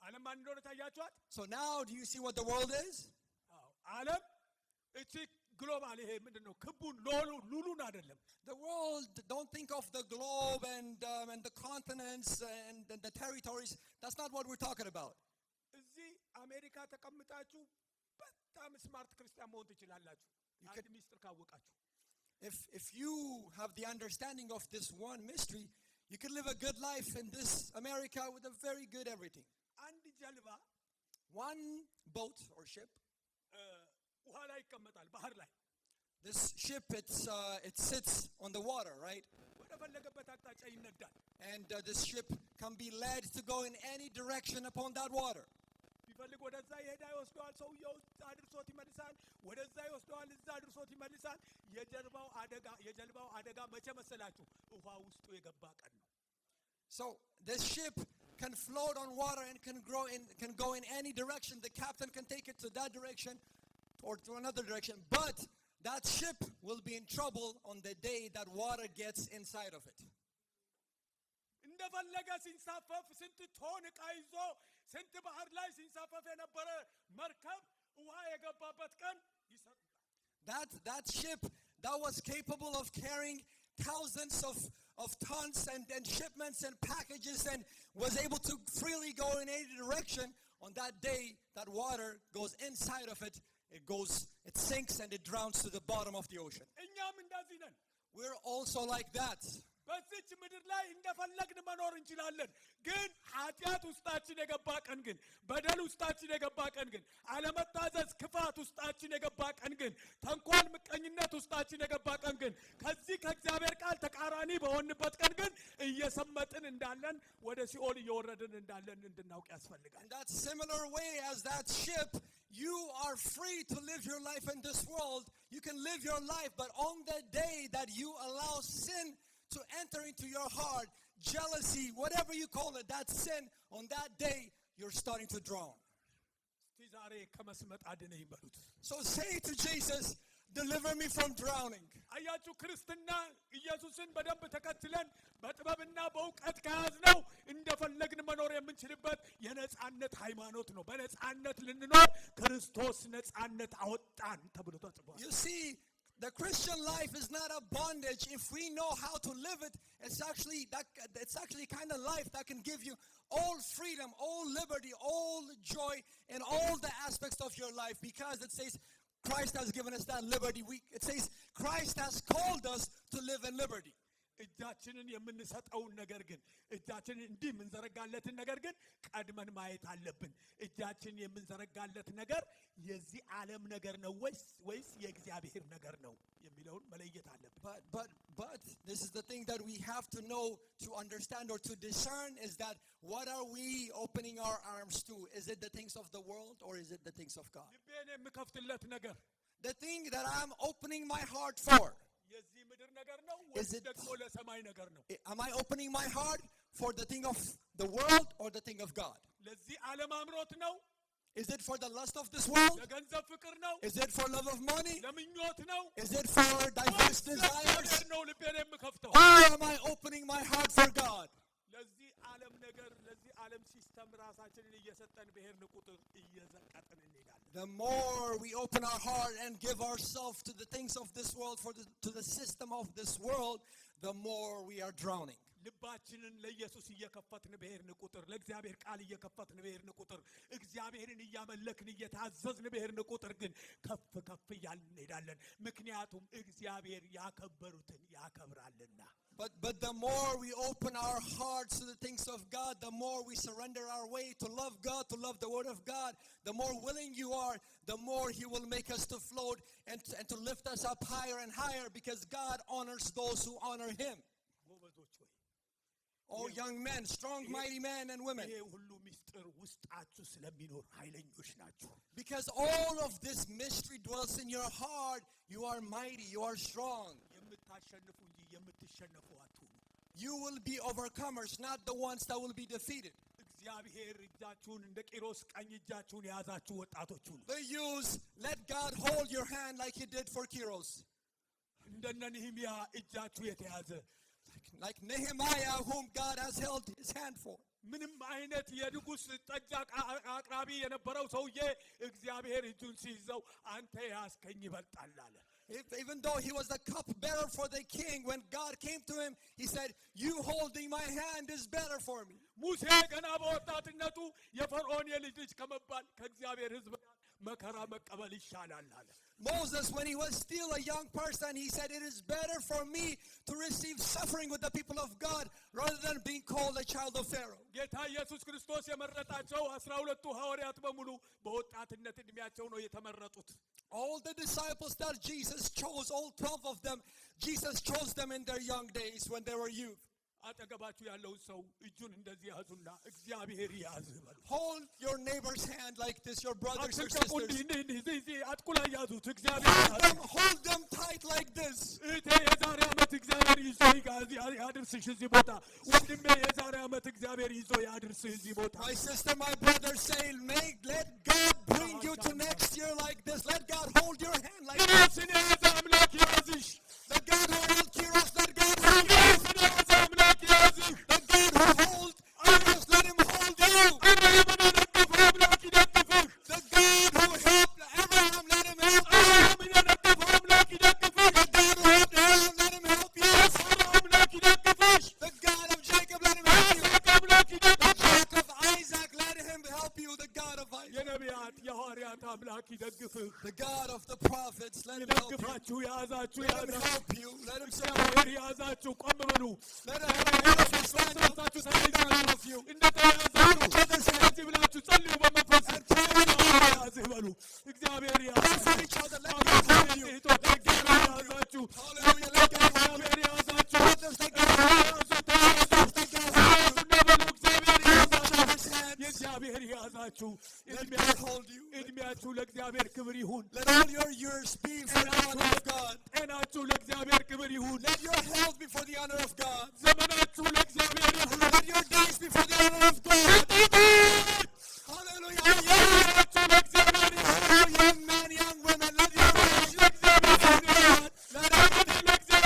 ዓለም ማን እንደሆነ ታያችኋት? So now do you see what the world is? አዎ ዓለም እቺ ግሎባል ይሄ ምንድነው? ክቡን ሉሉን አይደለም። The world, don't think of the globe and the continents and the territories. That's not what we're talking about. እዚህ አሜሪካ ተቀምጣችሁ በጣም ስማርት ክርስቲያን መሆን ትችላላችሁ። አንድ ሚስጥር ካወቃችሁ If you have the understanding of this one mystery, you can live a good life in this America with a very good everything. አንድ ጀልባ One boat or ship, ውሃ ላይ ይቀመጣል ባህር ላይ። this ship, it sits on the water, right? ወደ ፈለገበት አቅጣጫ ይነዳል። And this ship can be led to go in any direction upon that water. ቢፈልግ ወደዛ ይሄዳ ይወስደዋል። ሰውየው አድርሶት ይመልሳል። ወደዛ ይወስደዋል፣ እዛ አድርሶት ይመልሳል። የጀልባው አደጋ መቼ መሰላችሁ? ውሃ ውስጡ የገባ ቀን ነው። So this ship can float on water and can go in any direction. The captain can take it to that direction or to another direction, but that ship will be in trouble on the day that water gets inside of it. እንደፈለገ ሲንሳፈፍ ስንት ቶን ዕቃ ይዞ ስንት ባህር ላይ ሲንሳፈፍ የነበረ መርከብ ውሃ የገባበት ቀን ይሰጥታል። That ship that was capable of carrying thousands of tons and shipments and packages and was able to freely go in any direction, on that day that water goes inside of it, it sinks and it drowns to the bottom of the ocean. እኛም እንደዚህ ነን። We're also like that. በዚች ምድር ላይ እንደፈለግን መኖር እንችላለን። ግን ኃጢአት ውስጣችን የገባ ቀን ግን በደል ውስጣችን የገባ ቀን ግን አለመታዘዝ፣ ክፋት ውስጣችን የገባ ቀን ግን ተንኮል፣ ምቀኝነት ውስጣችን የገባ ቀን ግን ከዚህ ከእግዚአብሔር ቃል ተቃራኒ በሆንበት ቀን ግን እየሰመጥን እንዳለን ወደ ሲኦል እየወረድን እንዳለን እንድናውቅ ያስፈልጋል። In that similar way as that ship, you are free to live your life in this world. You can live your life, but on the day that you allow sin to enter into your heart, jealousy, whatever you call it, that sin, on that day, you're starting to drown. እስቲ ዛሬ ከመስመጥ አድነኝ በሉት። So say to Jesus, deliver me from drowning. አያችሁ ክርስትና ኢየሱስን በደንብ ተከትለን በጥበብና በእውቀት ከያዝነው እንደፈለግን መኖር የምንችልበት የነጻነት ሃይማኖት ነው። በነጻነት ልንኖር ክርስቶስ ነጻነት አወጣን ተብሎ ተጽፏል። You see, the Christian life is not a bondage. If we know how to live it, it's actually kind of life that can give you all freedom, all liberty, all joy in all the aspects of your life, because it says Christ has given us that liberty. It says Christ has called us to live in liberty. እጃችንን የምንሰጠውን ነገር ግን እጃችንን እንዲህ የምንዘረጋለትን ነገር ግን ቀድመን ማየት አለብን። እጃችንን የምንዘረጋለት ነገር የዚህ ዓለም ነገር ነው ወይስ የእግዚአብሔር ነገር ነው የሚለውን መለየት አለብን። But this is the thing that we have to know, to understand or to discern, is that what are we opening our arms to? Is it the things of the world or is it the things of God? ልቤን የምከፍትለት ነገር The thing that I'm opening my heart for, የዚህ ምድር ነገር ነው ወይስ ደግሞ ለሰማይ ነገር ነው? am I opening my heart for the thing of the world or the thing of God? ለዚህ ዓለም አምሮት ነው? Is it for the lust of this world? ለገንዘብ ፍቅር ነው? Is it for love of money? ለምኞት ነው? Is it for diverse desires? ነው ልቤን የምከፍተው? Or am I opening my heart for God? ለዚህ ዓለም ነገር ለዚህ ዓለም ሲስተም ራሳችንን እየሰጠን በሄድን ቁጥር እየዘቀጥን እንሄዳለን። The more we open our heart and give ourselves to the things of this world, to the system of this world, the more we are drowning. ልባችንን ለኢየሱስ እየከፈትን በሄድን ቁጥር ለእግዚአብሔር ቃል እየከፈትን በሄድን ቁጥር እግዚአብሔርን እያመለክን እየታዘዝን በሄድን ቁጥር ግን ከፍ ከፍ እያልን እንሄዳለን። ምክንያቱም እግዚአብሔር ያከበሩትን ያከብራልና። But the more we open our hearts to the things of God, the more we surrender our way to love God, to love the Word of God, the more willing you are, the more He will make us to float and to lift us up higher and higher, because God honors those who honor Him. Oh, young men, strong, mighty men and women. Because all of this mystery dwells in your heart. You are mighty, you are strong. You will be overcomers, not the ones that will be defeated. The youths, let God hold your hand like He did for Kyros. Like Nehemiah, whom God has held His hand for. ምንም አይነት የንጉስ ጠጅ አቅራቢ የነበረው ሰውዬ እግዚአብሔር እጁን ሲይዘው አንተ ያስከኝ ይበልጣል አለ። Even though he was the cupbearer for the king, when God came to him, he said, "You holding my hand is better for me." ሙሴ ገና በወጣትነቱ የፈርዖን የልጅ ልጅ ከመባል ከእግዚአብሔር ሕዝብ መከራ መቀበል ይሻላል አለ። Moses, when he was still a young person, he said, "It is better for me to receive suffering with the people of God rather than being called a child of Pharaoh." ጌታ ኢየሱስ ክርስቶስ የመረጣቸው 12ቱ ሐዋርያት በሙሉ በወጣትነት እድሜያቸው ነው የተመረጡት። All the disciples that Jesus chose, all 12 of them, Jesus chose them in their young days when they were youth. አጠገባችሁ ያለውን ሰው እጁን እንደዚህ ያዙና እግዚአብሔር ያዝህ በሉ። Hold your neighbor's hand like this, your brothers or sisters. አጥቁላ ያዙት እግዚአብሔር hold them tight like this. እቴ የዛሬ ዓመት እግዚአብሔር ይዞ ያድርስሽ እዚህ ቦታ። ወንድሜ የዛሬ ዓመት እግዚአብሔር ይዞ ያድርስህ እዚህ ቦታ። My sister, my brother, say, let God bring you to next year like this. Let God hold your hand like this. The God who held Kyros, let God hold you. The God who holds Kyros, let Him hold you. The God who helped Abraham, let Him help you. The God who helped Abraham, let Him help you. The God of Jacob, let Him help you. The God of Isaac, let Him help you. The God of Isaac. The God of the prophets, let Him help you. Let Him help you. Let Him support you. Let Him help you stand up of you. Let all your years be for the honor of God. Let your health be for the honor of God. Let your days be for the honor of God. Hallelujah. Young men, young women, let your lives be for God. Let everything let your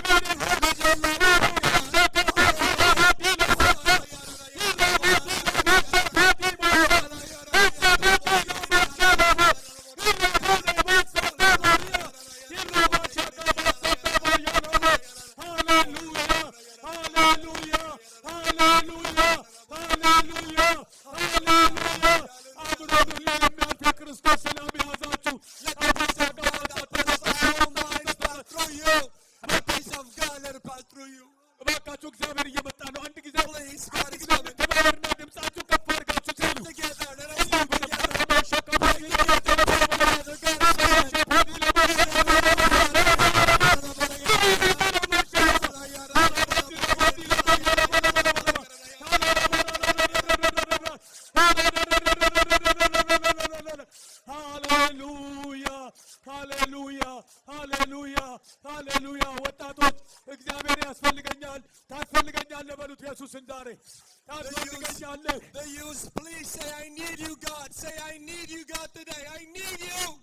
The youth, please say, "I need you, God." Say, "I need you, God, today. I need you."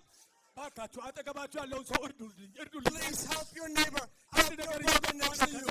Please help your neighbor. Help your brother next to you.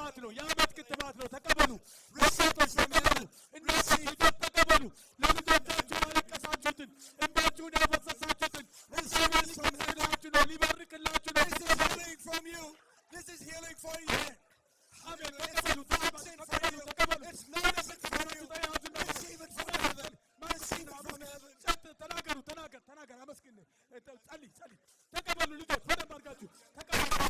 ክትባት ነው የዓመት ክትባት ነው ተቀበሉ ወጣቶች ተቀበሉ እናቶች ልጆች ተቀበሉ ለልጆቻችሁ ያለቀሳችሁትን እንባችሁን ያፈሰሳችሁትን እግዚአብሔር ሊቀበላችሁ ነው ሊባርክላችሁ ነው This is healing from you. This is healing for you. አሜን ተቀበሉ ተቀበሉ ተቀበሉ It's medicine for you. Receive it from heaven. Receive it from heaven. ተናገሩ ተናገር አመስግን ጸልይ ተቀበሉ ልጆች በደንብ አድርጋችሁ ተቀበሉ